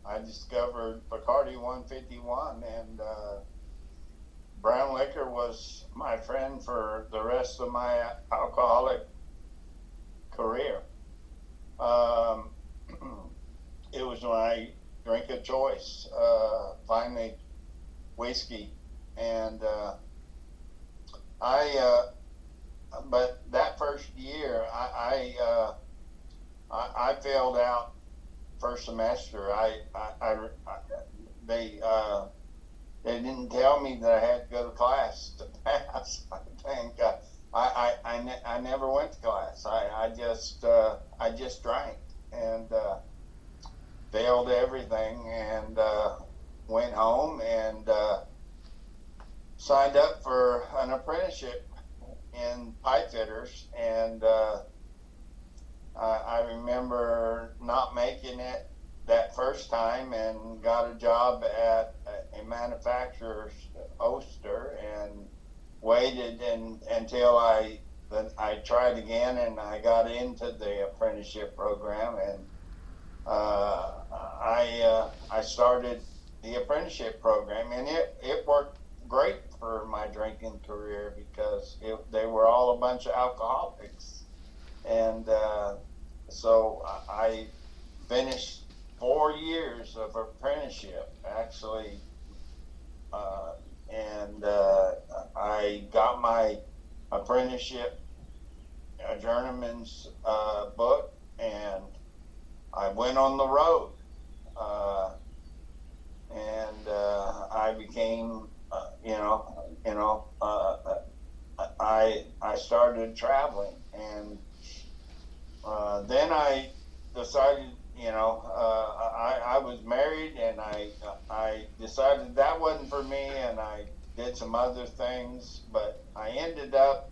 I discovered Bacardi 151, and brown liquor was my friend for the rest of my alcoholic career. It was my drink of choice. Finally, whiskey, and but that first year, I failed out first semester. They didn't tell me that I had to go to class to pass. I think I never went to class. I just drank and failed everything, and went home and signed up for an apprenticeship in pipe fitters, and I remember not making it that first time and got a job at a manufacturer's Oster and waited until I tried again, and I got into the apprenticeship program, and I started the apprenticeship program, and it worked great for my drinking career because they were all a bunch of alcoholics, and so I finished 4 years of apprenticeship actually, and I got my apprenticeship journeyman's book, and I went on the road, and I became, I started traveling, and then I decided, I was married, and I decided that wasn't for me, and I did some other things, but I ended up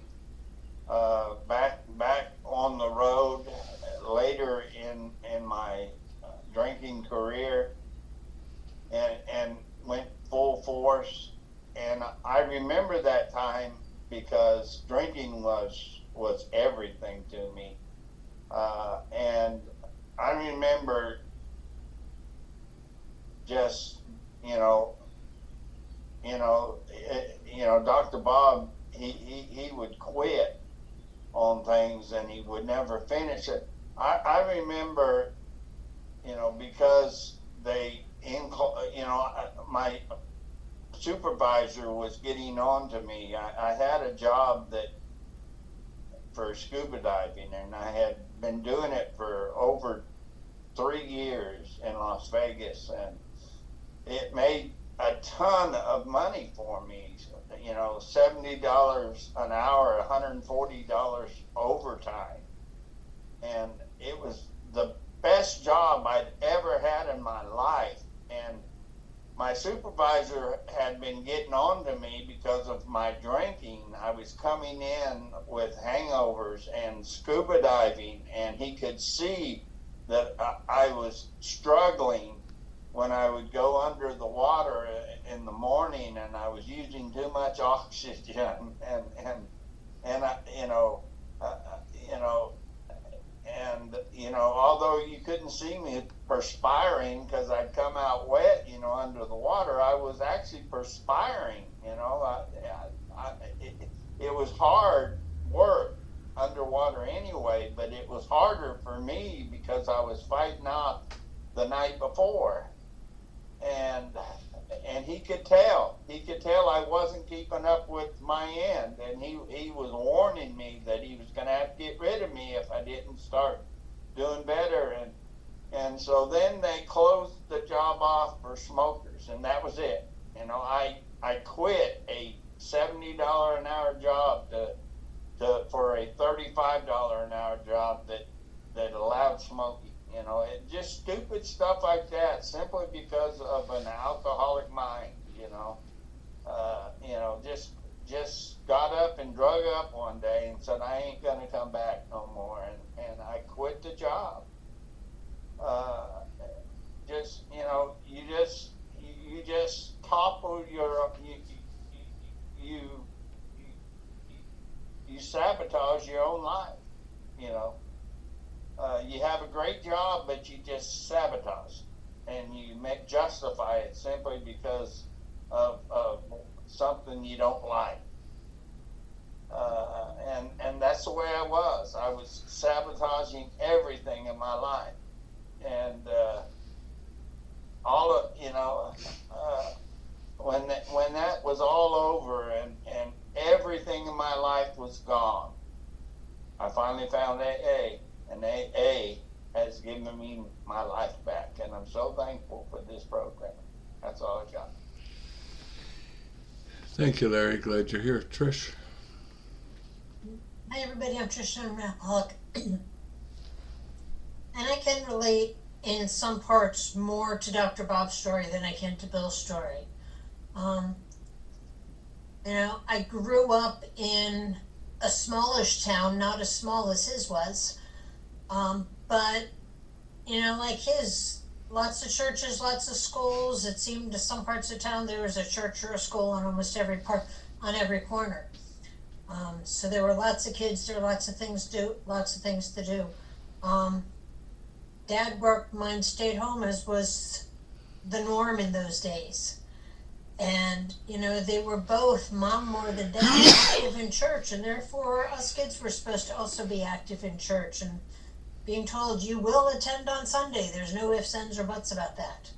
back on the road later in my drinking career, and went full force. And I remember that time because drinking was everything to me, and I remember just Dr. Bob, he would quit on things and he would never finish it. I remember, because my supervisor was getting on to me. I had a job for scuba diving, and I had been doing it for over 3 years in Las Vegas, and it made a ton of money for me. $70 an hour, $140 overtime, and it was the best job I'd ever had in my life. And my supervisor had been getting on to me because of my drinking. I was coming in with hangovers and scuba diving, and he could see that I was struggling when I would go under the water in the morning, and I was using too much oxygen, although you couldn't see me perspiring because I'd come out wet, under the water, I was actually perspiring. It was hard work underwater anyway, but it was harder for me because I was fighting off the night before. And and he could tell. He could tell I wasn't keeping up with my end, and he was warning me that he was going to have to get rid of me if I didn't start doing better. And so then they closed the job off for smokers, and that was it. You know, I quit a $70 an hour job for a $35 an hour job that allowed smoking. You know, just stupid stuff like that, simply because of an alcoholic mind. Just got up and drug up one day and said, I ain't gonna come back no more, and I quit the job. You just topple you sabotage your own life. You have a great job, but you just sabotage, and you justify it simply because of something you don't like. And that's the way I was. I was sabotaging everything in my life, and when that was all over and everything in my life was gone, I finally found AA, and AA has given me my life back, and I'm so thankful for this program. That's all I got. Thank you, Larry. Glad you're here. Trish? Hi everybody, I'm Trish, I'm an alcoholic. And I can relate in some parts more to Dr. Bob's story than I can to Bill's story. I grew up in a smallish town, not as small as his was, but like his, lots of churches, lots of schools. It seemed to some parts of town there was a church or a school on almost every every corner. So there were lots of kids, there were lots of things to do. Dad worked, mine stayed home, as was the norm in those days. And, they were both, mom more than dad, active in church, and therefore us kids were supposed to also be active in church, and being told you will attend on Sunday. There's no ifs, ands, or buts about that.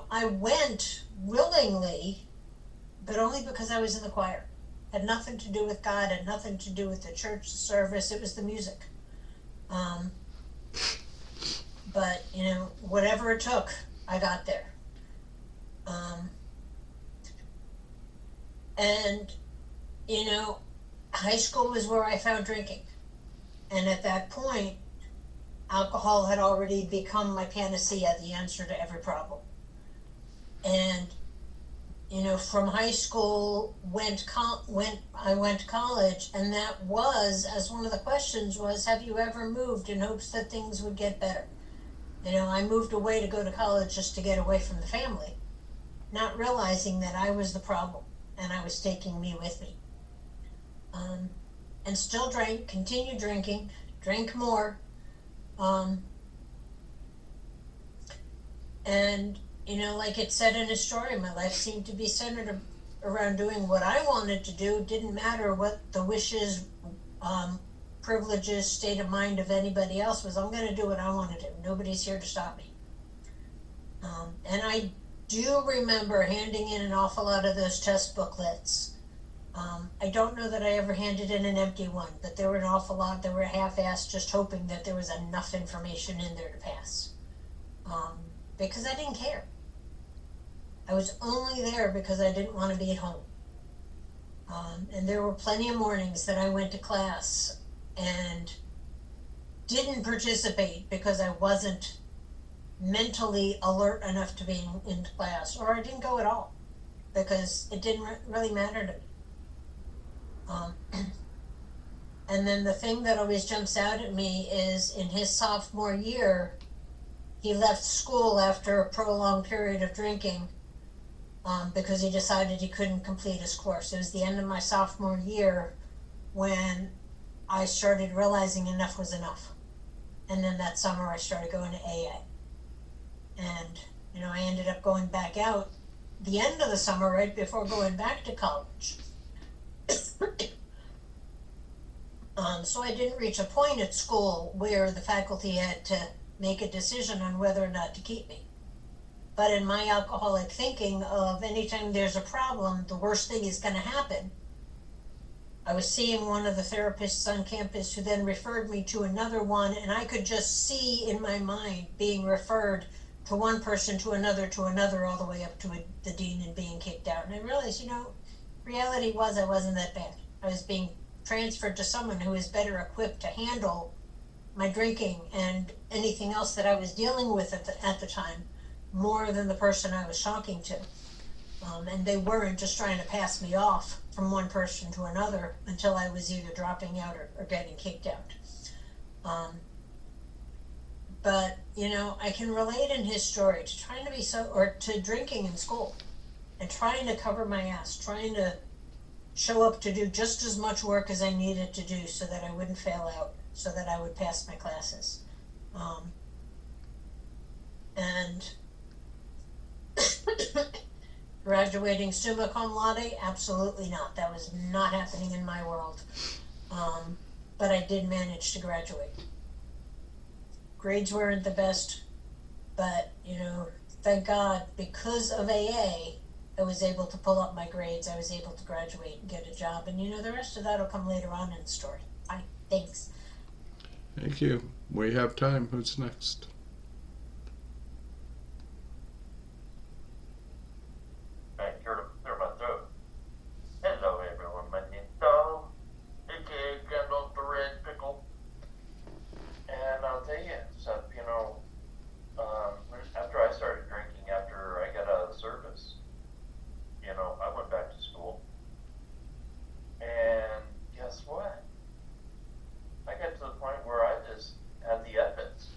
I went willingly, but only because I was in the choir. Had nothing to do with God, had nothing to do with the church service. It was the music. But, whatever it took, I got there. High school was where I found drinking. And at that point, alcohol had already become my panacea, the answer to every problem. And from high school, I went to college, and that was, as one of the questions was, have you ever moved in hopes that things would get better? I moved away to go to college just to get away from the family, not realizing that I was the problem, and I was taking me with me. And still drank, continued drinking, drank more. Like it said in his story, my life seemed to be centered around doing what I wanted to do. It didn't matter what the wishes, privileges, state of mind of anybody else was. I'm going to do what I want to do. Nobody's here to stop me. And I do remember handing in an awful lot of those test booklets. I don't know that I ever handed in an empty one, but there were an awful lot that were half-assed, just hoping that there was enough information in there to pass. Because I didn't care. I was only there because I didn't want to be at home. And there were plenty of mornings that I went to class and didn't participate because I wasn't mentally alert enough to be in class, or I didn't go at all because it didn't really matter to me. And then the thing that always jumps out at me is in his sophomore year, he left school after a prolonged period of drinking because he decided he couldn't complete his course. It was the end of my sophomore year when I started realizing enough was enough. And then that summer I started going to AA. And, I ended up going back out the end of the summer right before going back to college. So I didn't reach a point at school where the faculty had to make a decision on whether or not to keep me. But in my alcoholic thinking of anytime there's a problem, the worst thing is going to happen. I was seeing one of the therapists on campus who then referred me to another one, and I could just see in my mind being referred to one person, to another, all the way up to the dean and being kicked out. And I realized, reality was I wasn't that bad. I was being transferred to someone who is better equipped to handle my drinking and anything else that I was dealing with at the time, more than the person I was talking to. And they weren't just trying to pass me off from one person to another until I was either dropping out or getting kicked out. But, I can relate in his story to trying to be to drinking in school and trying to cover my ass, trying to show up to do just as much work as I needed to do so that I wouldn't fail out, so that I would pass my classes. And graduating summa cum laude, absolutely not. That was not happening in my world. But I did manage to graduate. Grades weren't the best, but, thank God, because of AA, I was able to pull up my grades. I was able to graduate and get a job. And, the rest of that will come later on in the story. Bye. Thanks. Thank you. We have time. Who's next? I clear my throat. Hello, everyone. My name's Donald, aka Gandalf the Red Pickle. And I'll tell you, so, after I started drinking, after I got out of the service, I went back to school. And guess what? I got to the point where I just had the evidence.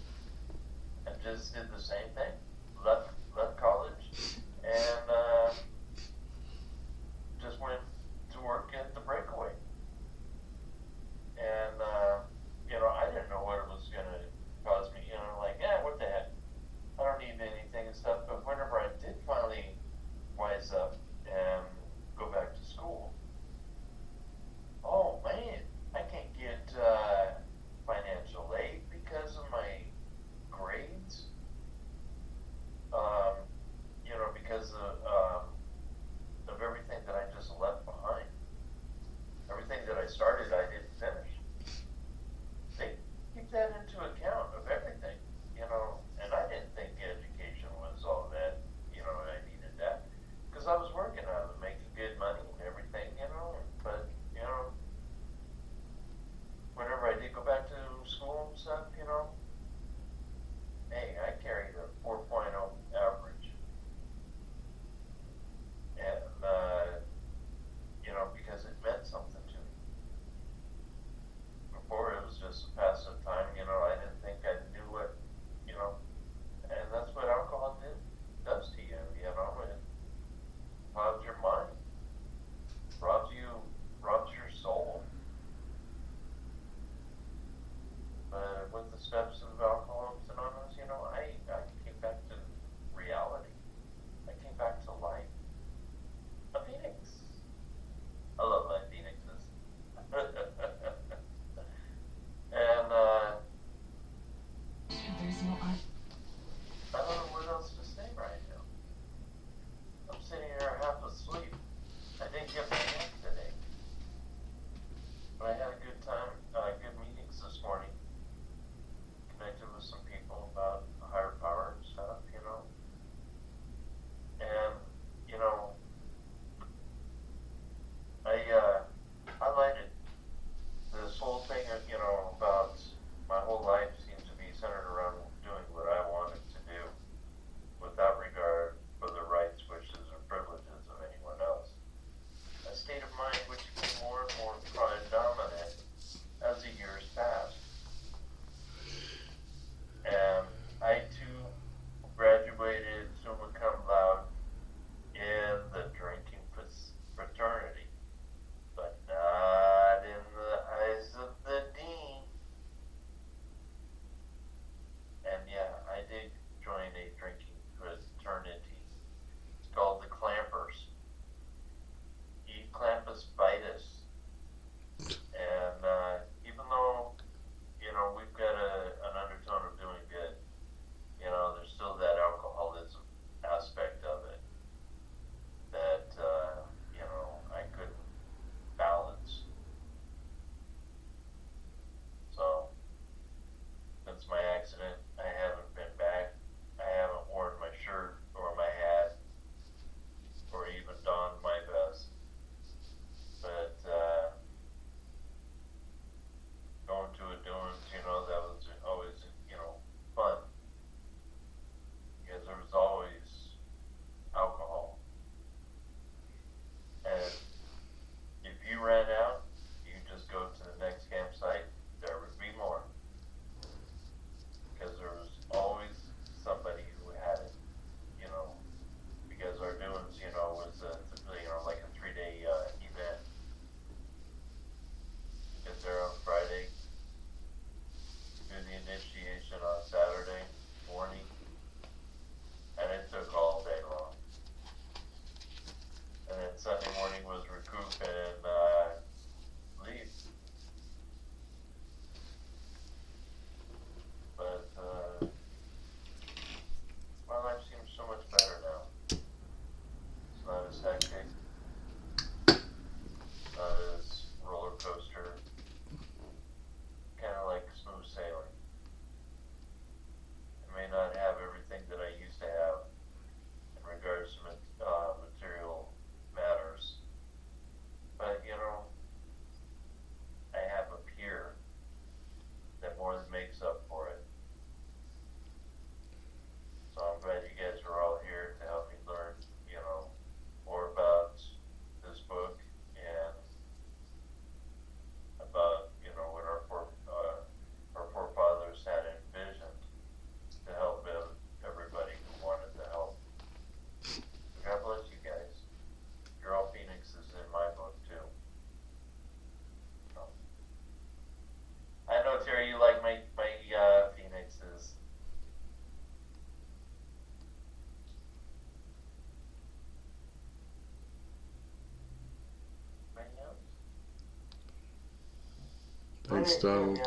Thanks, Donald.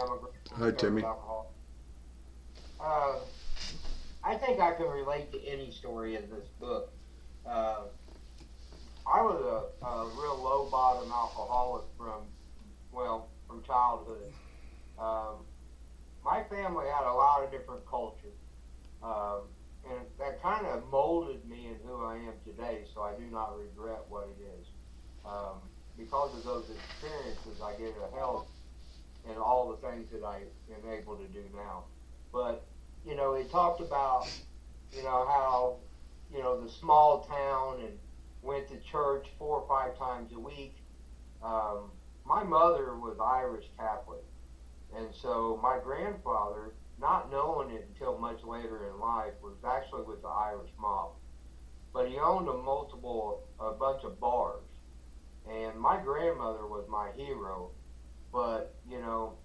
Hi, Timmy. I think I can relate to any story in this book. I was a real low bottom alcoholic from childhood. My family had a lot of different cultures, and that kind of molded me in who I am today. So I do not regret what it is. Because of those experiences, I get a help in all the things that I am able to do now. But it talked about how the small town and went to church 4 or 5 times a week. My mother was Irish Catholic, and so my grandfather, not knowing it until much later in life, was actually with the Irish mob. But he owned a bunch of bars, and my grandmother was my hero. But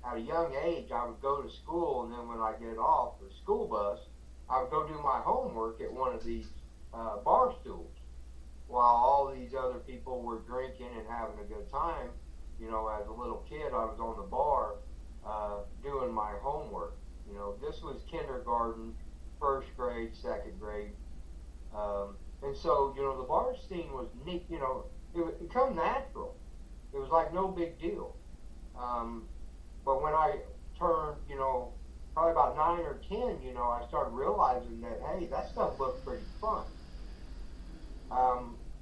at a young age, I would go to school, and then when I get off the school bus, I would go do my homework at one of these bar stools, while all these other people were drinking and having a good time. As a little kid, I was on the bar doing my homework. This was kindergarten, first grade, second grade. And so, the bar scene was neat. It would become natural. It was like no big deal. But when I turned, probably about 9 or 10, I started realizing that, hey, that stuff looked pretty fun.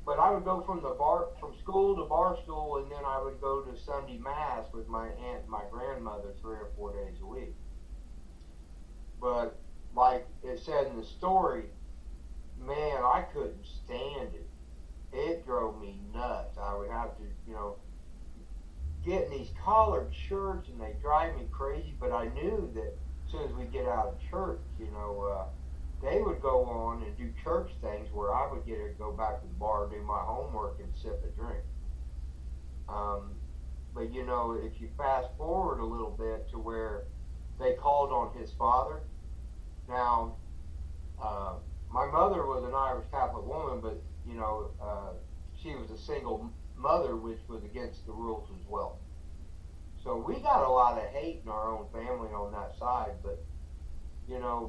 But I would go from school to bar stool, and then I would go to Sunday Mass with my aunt and my grandmother 3 or 4 days a week. But like it said in the story, man, I couldn't stand it. It drove me nuts. I would have to, get in these collared shirts, and they drive me crazy. But I knew that as soon as we get out of church, they would go on and do church things where I would get to go back to the bar, do my homework, and sip a drink. But if you fast forward a little bit to where they called on his father. Now, my mother was an Irish Catholic woman, but she was a single mother, which was against the rules as well. So we got a lot of hate in our own family on that side, but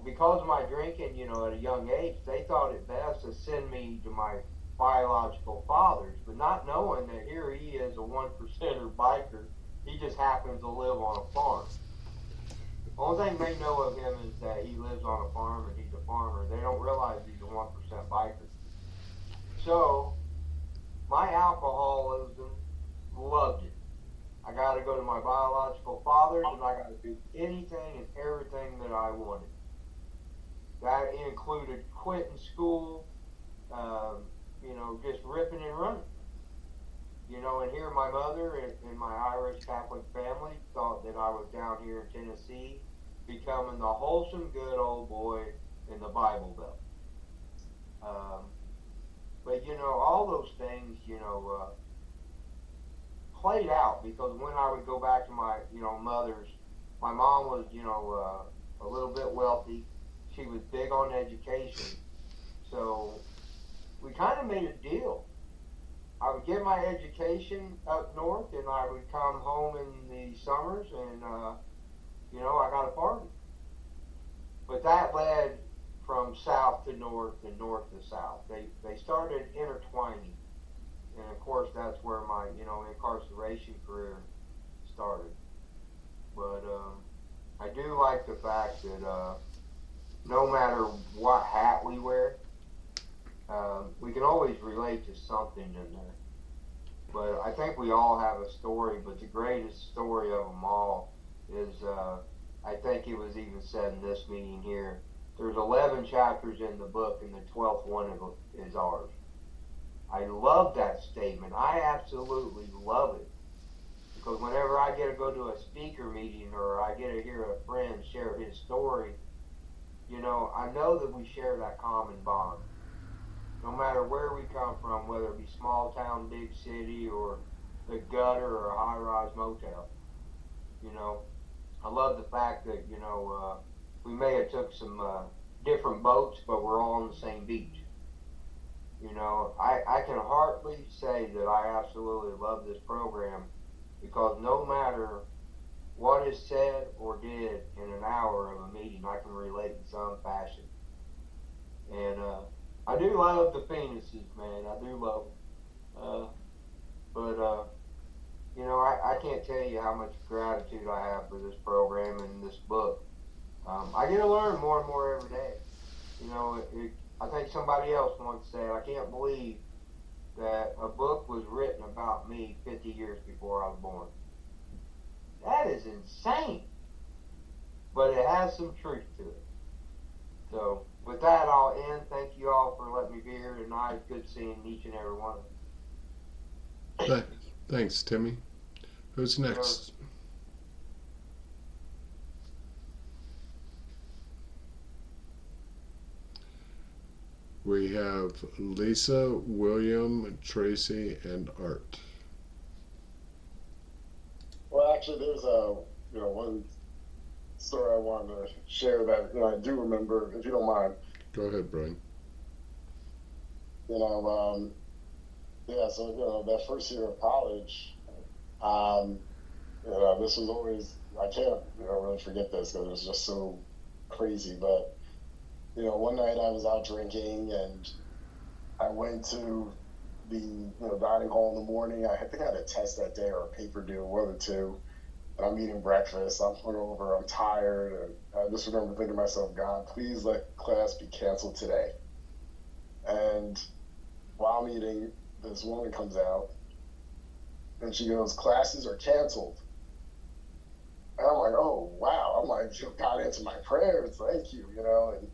because of my drinking, at a young age, they thought it best to send me to my biological fathers, but not knowing that here he is, a 1%er biker. He just happens to live on a farm. The only thing they know of him is that he lives on a farm and he's a farmer. They don't realize he's a 1% biker. So my alcoholism, loved it. I got to go to my biological fathers, and I got to do anything and everything that I wanted. That included quitting school, just ripping and running. And here my mother and my Irish Catholic family thought that I was down here in Tennessee becoming the wholesome good old boy in the Bible Belt. But all those things, played out, because when I would go back to my, mother's, my mom was, a little bit wealthy. She was big on education. So we kind of made a deal. I would get my education up north, and I would come home in the summers, and, I got a party. But that led from south to north and north to south. They started intertwining. And of course, that's where my, incarceration career started. But I do like the fact that no matter what hat we wear, we can always relate to something in there. But I think we all have a story, but the greatest story of them all is, I think it was even said in this meeting here, there's 11 chapters in the book, and the 12th one is ours. I love that statement. I absolutely love it. Because whenever I get to go to a speaker meeting, or I get to hear a friend share his story, I know that we share that common bond. No matter where we come from, whether it be small town, big city, or the gutter, or a high-rise motel. I love the fact that, we may have took some different boats, but we're all on the same beach. I can hardly say that I absolutely love this program, because no matter what is said or did in an hour of a meeting, I can relate in some fashion. And I do love the penises, man. I do love them. But you know, I can't tell you how much gratitude I have for this program and this book. I get to learn more and more every day. You know, I think somebody else once said, I can't believe that a book was written about me 50 years before I was born. That is insane. But it has some truth to it. So, with that, I'll end. Thank you all for letting me be here tonight. It's good seeing each and every one of you. Thanks, Timmy. Who's next? We have Lisa, William, Tracy, and Art. Well, actually, there's one story I wanted to share that I do remember, if you don't mind. Go ahead, Brian. So that first year of college, this was always, I can't really forget this because it was just so crazy. But one night I was out drinking and I went to the dining hall in the morning. I think I had a test that day or a paper due, one of the two. And I'm eating breakfast. I'm hungover. I'm tired. And I just remember thinking to myself, God, please let class be canceled today. And while I'm eating, this woman comes out and she goes, classes are canceled. And I'm like, oh, wow. I'm like, God answered my prayers. Thank you, And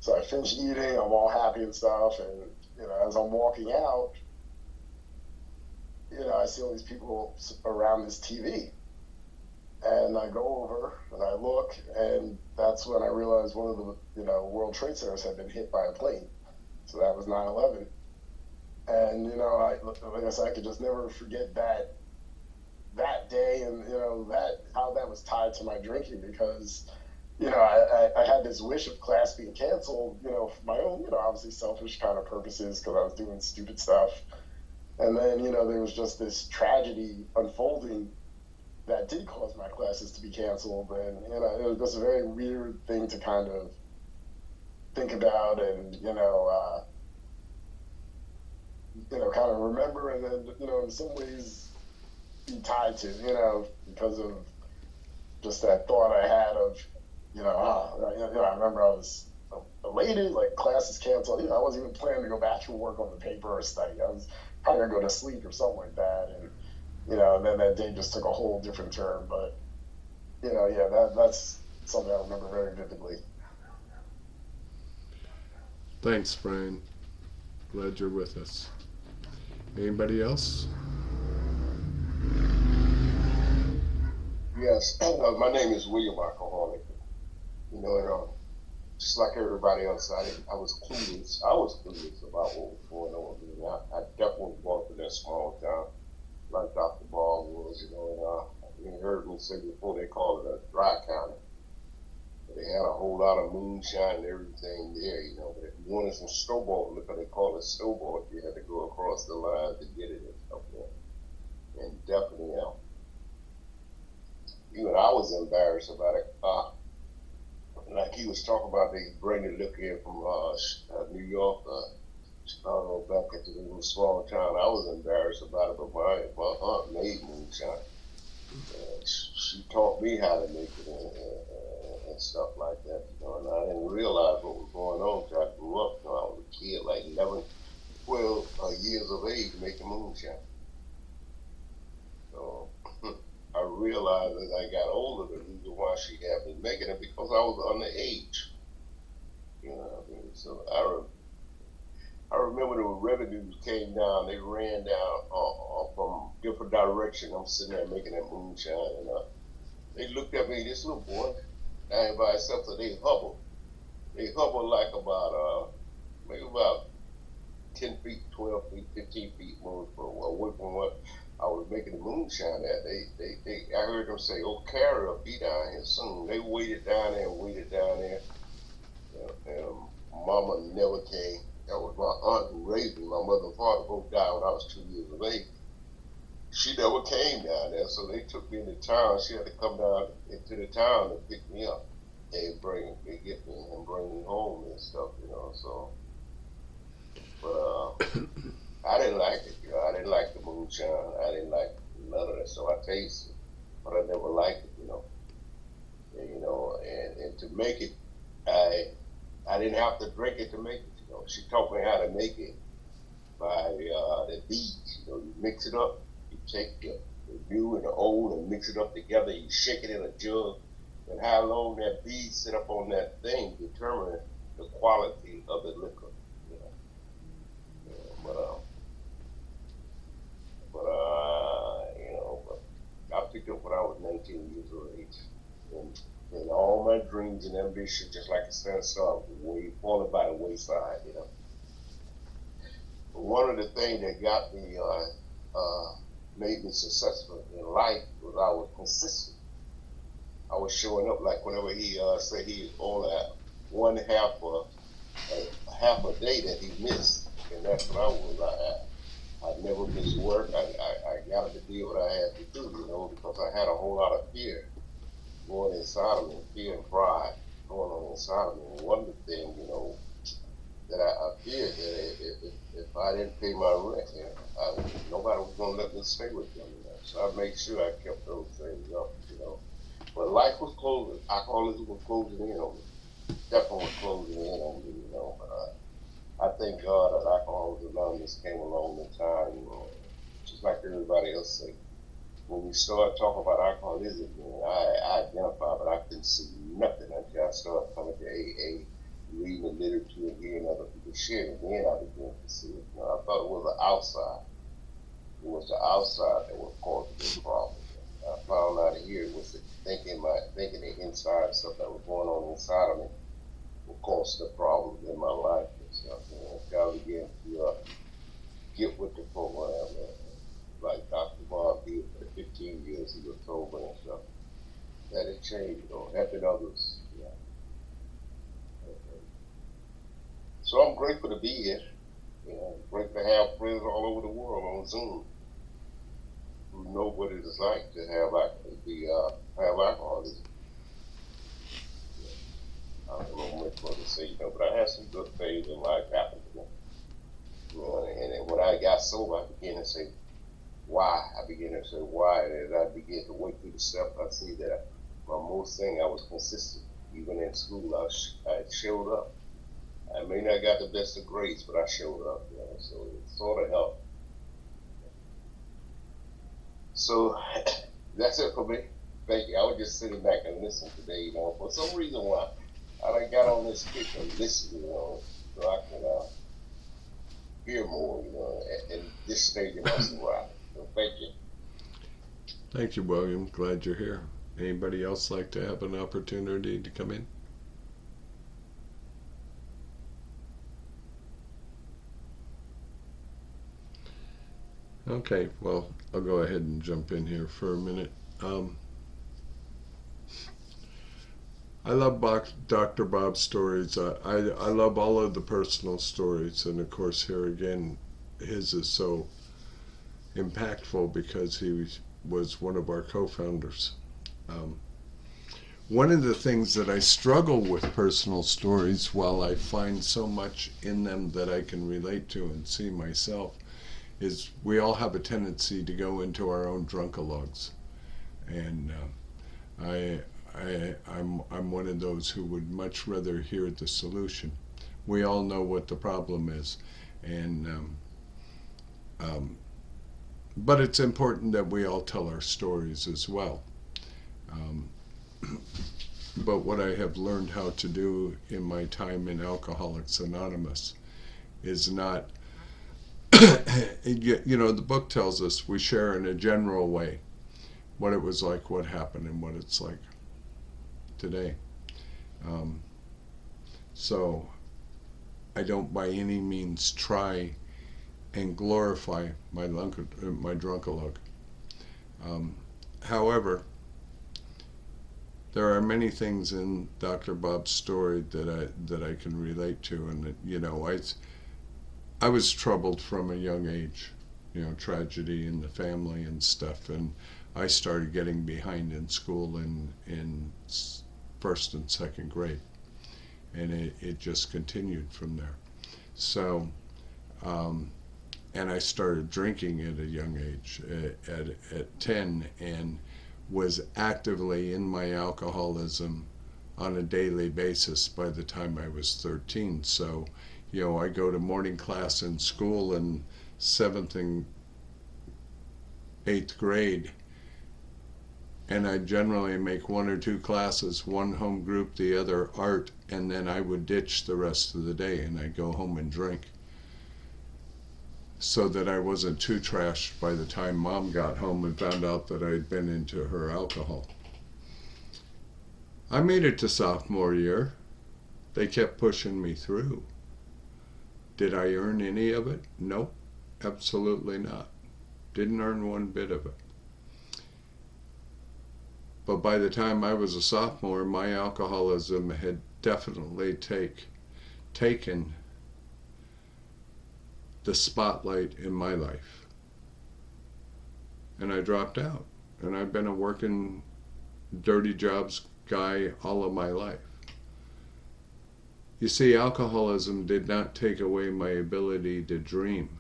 so I finish eating. I'm all happy and stuff. And, as I'm walking out, I see all these people around this TV. And I go over and I look, and that's when I realized one of the, World Trade Centers had been hit by a plane. So that was 9/11. And, like I said, I could just never forget that day and, how that was tied to my drinking because, I had this wish of class being canceled, for my own, obviously selfish kind of purposes because I was doing stupid stuff. And then, there was just this tragedy unfolding that did cause my classes to be canceled. And, it was just a very weird thing to kind of think about and, kind of remember and then, in some ways be tied to, because of just that thought I had of, I remember I was elated, like classes canceled. I wasn't even planning to go back and work on the paper or study. I was probably going to go to sleep or something like that. And, and then that day just took a whole different turn. But, that's something I remember very vividly. Thanks, Brian. Glad you're with us. Anybody else? Yes, my name is William Alcoholic. Just like everybody else, I was clueless. I was clueless about what was going on. I definitely walked in that small town, like Dr. Ball was, and you heard me say before they called it a dry county. They had a whole lot of moonshine and everything there, but if you wanted some snowball liquor, they call it snowball, you had to go across the line to get it and stuff there. And definitely, even I was embarrassed about it. Like he was talking about, they bring the liquor in from New York, Chicago, back into the little small town. I was embarrassed about it, but my aunt made moonshine. She taught me how to make it and stuff like that, and I didn't realize what was going on until I grew up. I was a kid, like 11, 12 years of age, making moonshine. So I realized as I got older the reason why she had me making it because I was underage. So I remember the revenues came down, they ran down from different directions. I'm sitting there making that moonshine, and they looked at me, this little boy, down by himself, so they hovered. They hovered like about, maybe about 10 feet, 12 feet, 15 feet more away from what I was making the moonshine at. I heard them say, oh, Carrie will be down here soon. They waited down there and waited down there. And Mama never came. That was my aunt who raised me. My mother and father both died when I was 2 years of age. she never came down there, so they took me into town. She had to come down into the town to pick me up and get me and bring me home and stuff, so, but, I didn't like it, I didn't like the moonshine, I didn't like none of that, so I tasted it, but I never liked it, and to make it, I didn't have to drink it to make it, she taught me how to make it by, the beads, you mix it up, you take the new and the old and mix it up together, you shake it in a jug, and how long that bead sit up on that thing determine the quality of the liquor, but I picked up when I was 19 years of age, and all my dreams and ambitions, just like a stand star, falling by the wayside, But one of the things that got me, made me successful in life was I was consistent. I was showing up like whenever he said he only had half a day that he missed, and that's what I was. I never missed work. I got to do what I had to do, because I had a whole lot of fear going inside of me, fear and pride going on inside of me. And one of the things, that I feared that if I didn't pay my rent, nobody was going to let me stay with them. So I made sure I kept those things up, But life was closing. Alcoholism was closing in on me. Definitely was closing in on me, But I thank God that Alcoholics Anonymous came along in time, just like everybody else say. When we started talking about alcoholism, I identified, but I couldn't see nothing until I started coming to AA, reading the literature and hearing other people share it. Then I began to see it. I thought it was the outside. It was the outside that was causing the problem. I found out here it was the thinking the inside stuff that was going on inside of me would cause the problems in my life and stuff. I began to get with the program, like Dr. Bob did for 15 years. He was sober and stuff. That it changed, helping others. So I'm grateful to be here. Grateful to have friends all over the world on Zoom who know what it is like to have alcoholism. I don't know much more to say, but I had some good things in life happen to me. And when I got sober, I began to say, why? And as I began to work through the steps, I see that my most thing, I was consistent. Even in school, I showed up. I may not got the best of grades, but I showed up, so it sort of helped. So that's it for me. Thank you. I was just sitting back and listening today, for some reason why I done got on this kick and listen, so I can hear more, at this stage of my sobriety. So thank you. Thank you, William. Glad you're here. Anybody else like to have an opportunity to come in? Okay, well, I'll go ahead and jump in here for a minute. I love Dr. Bob's stories. I love all of the personal stories, and of course here again, his is so impactful because he was one of our co-founders. One of the things that I struggle with personal stories, while I find so much in them that I can relate to and see myself, is we all have a tendency to go into our own drunkalogs, and I'm one of those who would much rather hear the solution. We all know what the problem is, and but it's important that we all tell our stories as well. But what I have learned how to do in my time in Alcoholics Anonymous is not, the book tells us we share in a general way what it was like, what happened, and what it's like today. So I don't by any means try and glorify my drunkalog. However, there are many things in Dr. Bob's story that I can relate to, and I was troubled from a young age. tragedy in the family and stuff, and I started getting behind in school in first and second grade, and it just continued from there. So, and I started drinking at a young age, at 10, and was actively in my alcoholism on a daily basis by the time I was 13. So, I go to morning class in school in 7th and 8th grade, and I generally make 1 or 2 classes, one home group, the other art, and then I would ditch the rest of the day and I'd go home and drink, so that I wasn't too trashed by the time Mom got home and found out that I'd been into her alcohol. I made it to sophomore year. They kept pushing me through. Did I earn any of it? Nope, absolutely not. Didn't earn one bit of it. But by the time I was a sophomore, my alcoholism had definitely taken the spotlight in my life. And I dropped out. And I've been a working dirty jobs guy all of my life. You see, alcoholism did not take away my ability to dream,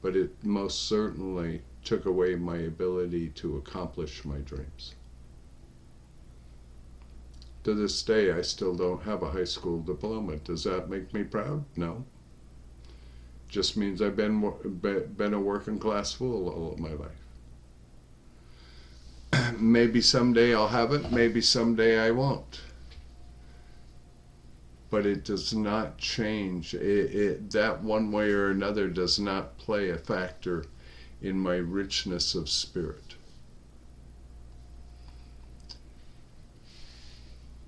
but it most certainly took away my ability to accomplish my dreams. To this day, I still don't have a high school diploma. Does that make me proud? No. Just means I've been a working class fool all of my life. Maybe someday I'll have it, maybe someday I won't. But it does not change. That one way or another does not play a factor in my richness of spirit.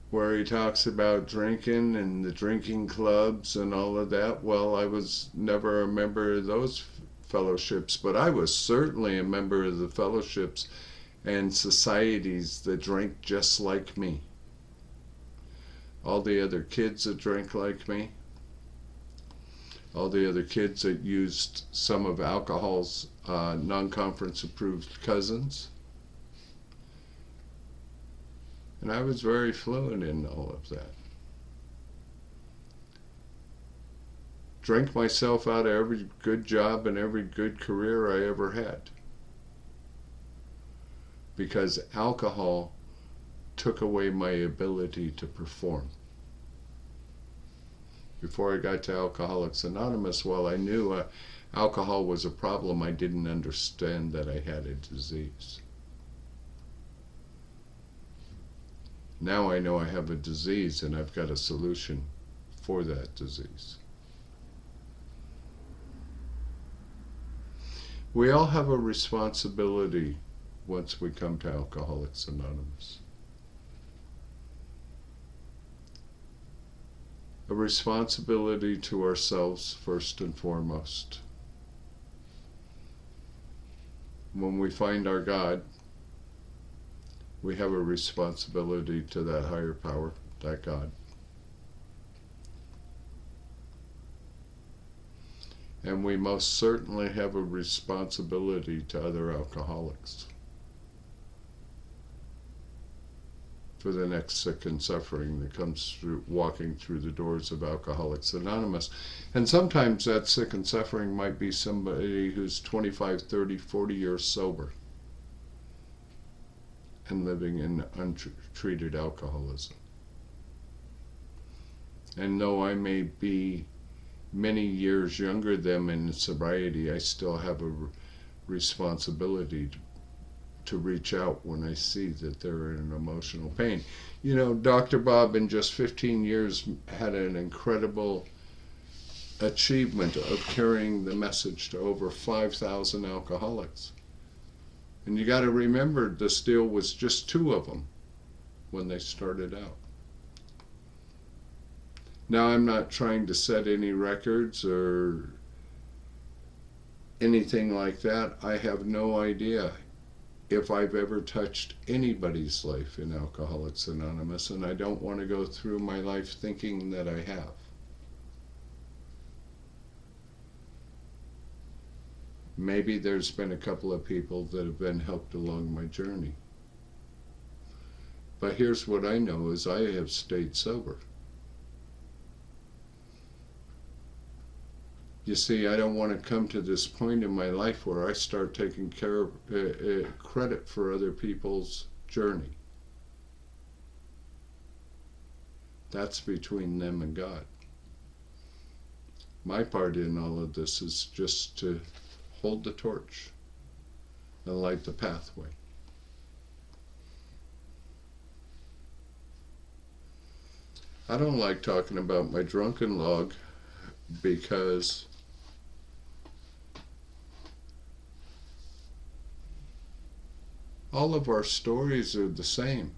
Where he talks about drinking and the drinking clubs and all of that, well, I was never a member of those fellowships, but I was certainly a member of the fellowships and societies that drank just like me. All the other kids that drank like me, all the other kids that used some of alcohol's non-conference approved cousins. And I was very fluent in all of that. Drank myself out of every good job and every good career I ever had. Because alcohol took away my ability to perform. Before I got to Alcoholics Anonymous, while I knew alcohol was a problem, I didn't understand that I had a disease. Now I know I have a disease and I've got a solution for that disease. We all have a responsibility once we come to Alcoholics Anonymous. A responsibility to ourselves first and foremost. When we find our God, we have a responsibility to that higher power, that God. And we most certainly have a responsibility to other alcoholics for the next sick and suffering that comes through walking through the doors of Alcoholics Anonymous. And sometimes that sick and suffering might be somebody who's 25, 30, 40 years sober and living in untreated alcoholism. And though I may be many years younger than them in sobriety, I still have a responsibility to reach out when I see that they're in emotional pain. You know, Dr. Bob in just 15 years had an incredible achievement of carrying the message to over 5,000 alcoholics. And you got to remember, this deal was just 2 of them when they started out. Now, I'm not trying to set any records or anything like that. I have no idea if I've ever touched anybody's life in Alcoholics Anonymous, and I don't want to go through my life thinking that I have. Maybe there's been a couple of people that have been helped along my journey. But here's what I know is I have stayed sober. You see, I don't want to come to this point in my life where I start taking care of credit for other people's journey. That's between them and God. My part in all of this is just to hold the torch and light the pathway. I don't like talking about my drunken log because all of our stories are the same.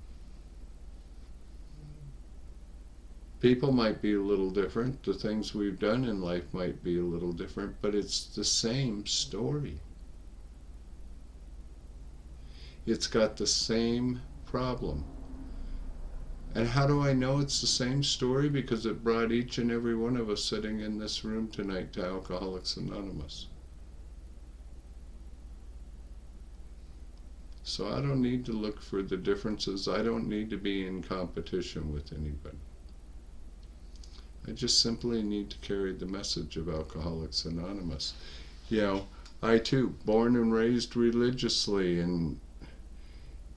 People might be a little different, the things we've done in life might be a little different, but it's the same story. It's got the same problem. And how do I know it's the same story? Because it brought each and every one of us sitting in this room tonight to Alcoholics Anonymous. So I don't need to look for the differences. I don't need to be in competition with anybody. I just simply need to carry the message of Alcoholics Anonymous. You know, I too, born and raised religiously, and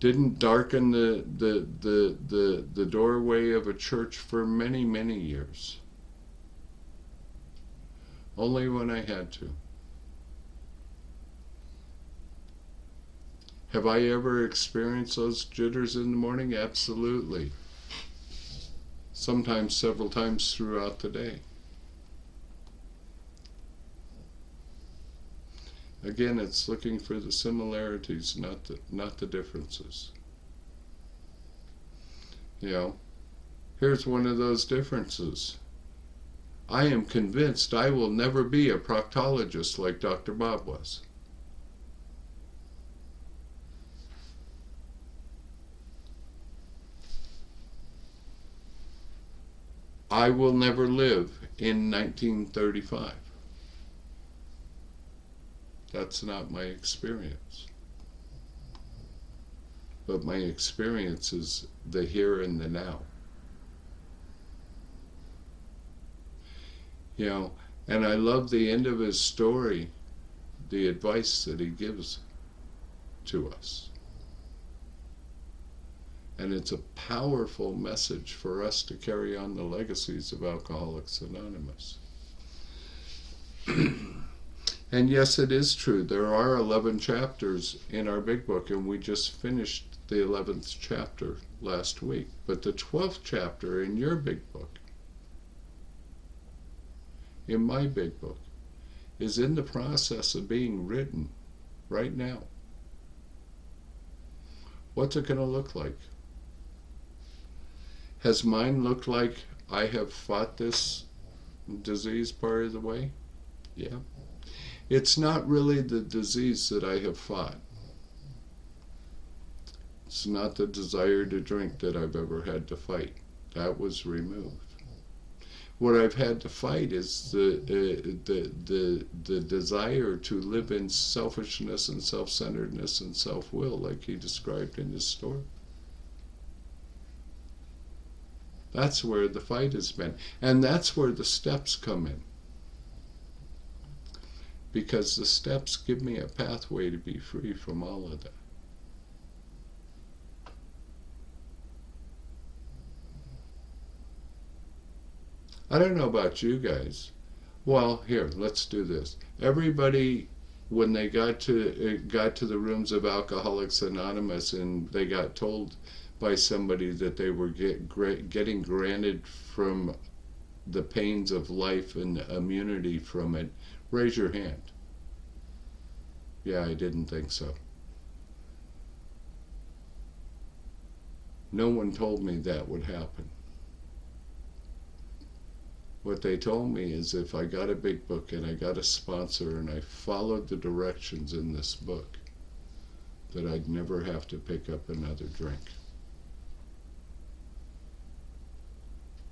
didn't darken the doorway of a church for many, many years. Only when I had to. Have I ever experienced those jitters in the morning? Absolutely. Sometimes several times throughout the day. Again, it's looking for the similarities, not the differences. You know, here's one of those differences. I am convinced I will never be a proctologist like Dr. Bob was. I will never live in 1935. That's not my experience. But my experience is the here and the now. You know, and I love the end of his story, the advice that he gives to us. And it's a powerful message for us to carry on the legacies of Alcoholics Anonymous. And yes, it is true. There are 11 chapters in our big book, and we just finished the 11th chapter last week. But the 12th chapter in your big book, in my big book, is in the process of being written right now. What's it going to look like? Has mine looked like I have fought this disease part of the way? Yeah. It's not really the disease that I have fought. It's not the desire to drink that I've ever had to fight. That was removed. What I've had to fight is the desire to live in selfishness and self-centeredness and self-will, like he described in his story. That's where the fight has been. And that's where the steps come in. Because the steps give me a pathway to be free from all of that. I don't know about you guys. Well, here, let's do this. Everybody, when they got to the rooms of Alcoholics Anonymous and they got told by somebody that they were getting granted from the pains of life and immunity from it, raise your hand. Yeah, I didn't think so. No one told me that would happen. What they told me is if I got a big book and I got a sponsor and I followed the directions in this book, that I'd never have to pick up another drink.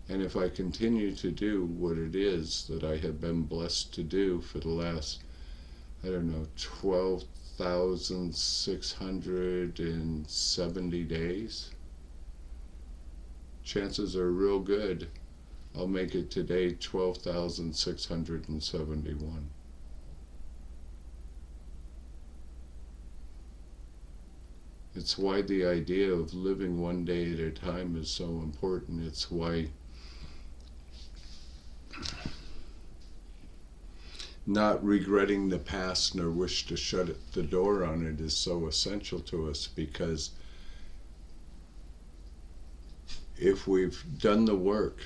And if I continue to do what it is that I have been blessed to do for the last I don't know, 12,670 days. Chances are real good I'll make it today 12,671. It's why the idea of living one day at a time is so important. It's why not regretting the past nor wish to shut the door on it is so essential to us, because if we've done the work,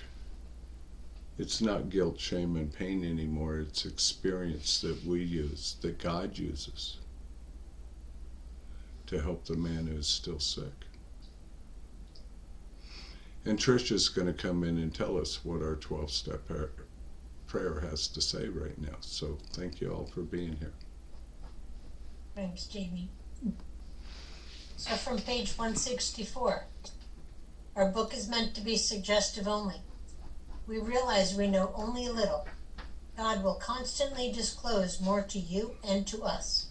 it's not guilt, shame, and pain anymore. It's experience that we use, that God uses to help the man who's still sick. And Trish is going to come in and tell us what our 12-step prayer has to say right now. So thank you all for being here. Thanks, Jamie. So from page 164, our book is meant to be suggestive only. We realize we know only a little. God will constantly disclose more to you and to us.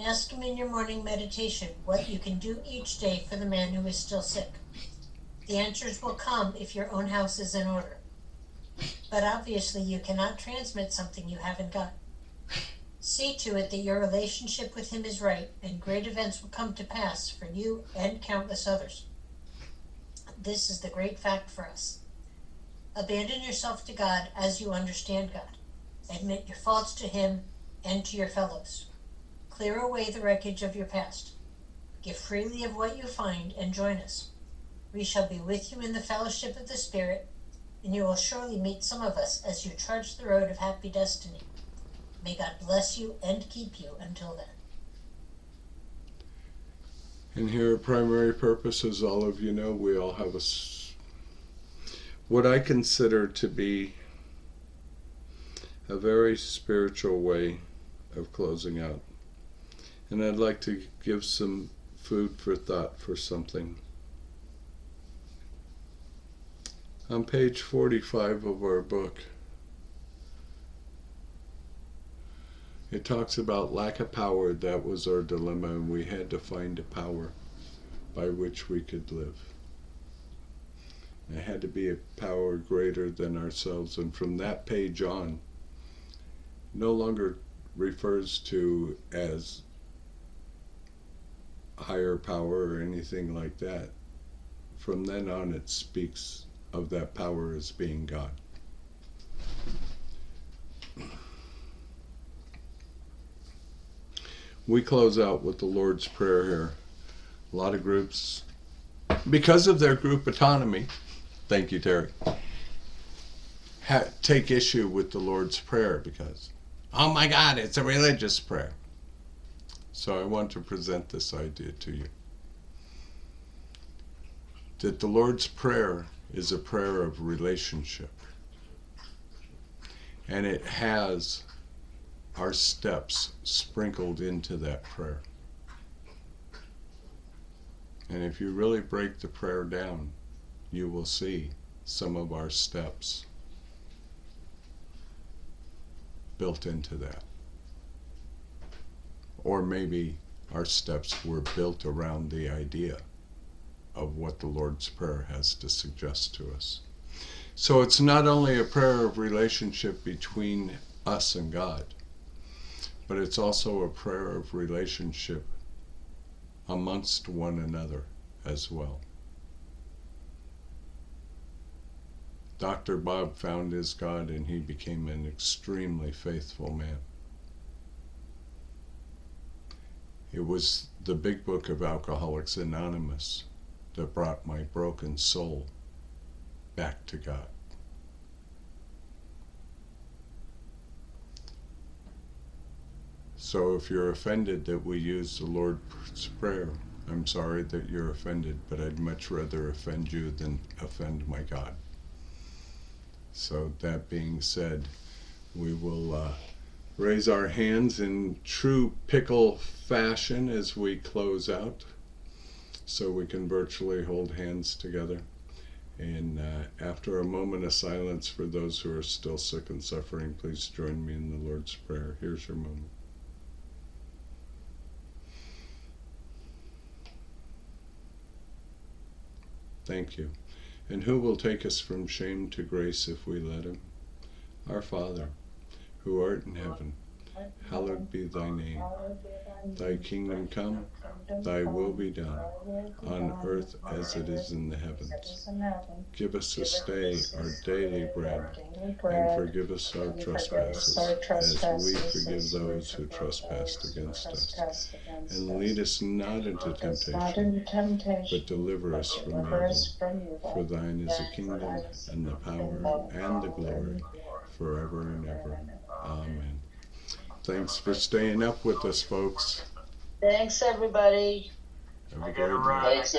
Ask Him in your morning meditation what you can do each day for the man who is still sick. The answers will come if your own house is in order. But obviously you cannot transmit something you haven't got. See to it that your relationship with Him is right, and great events will come to pass for you and countless others. This is the great fact for us. Abandon yourself to God as you understand God. Admit your faults to Him and to your fellows. Clear away the wreckage of your past. Give freely of what you find and join us. We shall be with you in the fellowship of the Spirit, and you will surely meet some of us as you trudge the road of happy destiny. May God bless you and keep you until then. And here our primary purpose, as all of you know, we all have what I consider to be a very spiritual way of closing out. And I'd like to give some food for thought for something. On page 45 of our book, it talks about lack of power. That was our dilemma, and we had to find a power by which we could live. It had to be a power greater than ourselves, and from that page on, no longer refers to as higher power or anything like that. From then on, it speaks of that power as being God. We close out with the Lord's Prayer here. A lot of groups, because of their group autonomy, thank you, Terry, take issue with the Lord's Prayer because, oh my God, it's a religious prayer. So I want to present this idea to you. That the Lord's Prayer is a prayer of relationship. And it has our steps sprinkled into that prayer. And if you really break the prayer down, you will see some of our steps built into that. Or maybe our steps were built around the idea of what the Lord's Prayer has to suggest to us. So it's not only a prayer of relationship between us and God, but it's also a prayer of relationship amongst one another as well. Dr. Bob found his God and he became an extremely faithful man. It was the big book of Alcoholics Anonymous that brought my broken soul back to God. So if you're offended that we use the Lord's Prayer, I'm sorry that you're offended, but I'd much rather offend you than offend my God. So that being said, we will raise our hands in true pickle fashion as we close out, so we can virtually hold hands together. And after a moment of silence for those who are still sick and suffering, please join me in the Lord's Prayer. Here's your moment. Thank you. And who will take us from shame to grace if we let him? Our Father, who art in heaven, hallowed be thy name. Thy kingdom come, thy will be done, on earth as it is in the heavens. Give us this day our daily bread, and forgive us our trespasses, as we forgive those who trespass against us. And lead us not into temptation, but deliver us from evil. For thine is the kingdom, and the power, and the glory, forever and ever. Amen. Thanks for staying up with us, folks. Thanks, everybody. Have a great night. Thanks,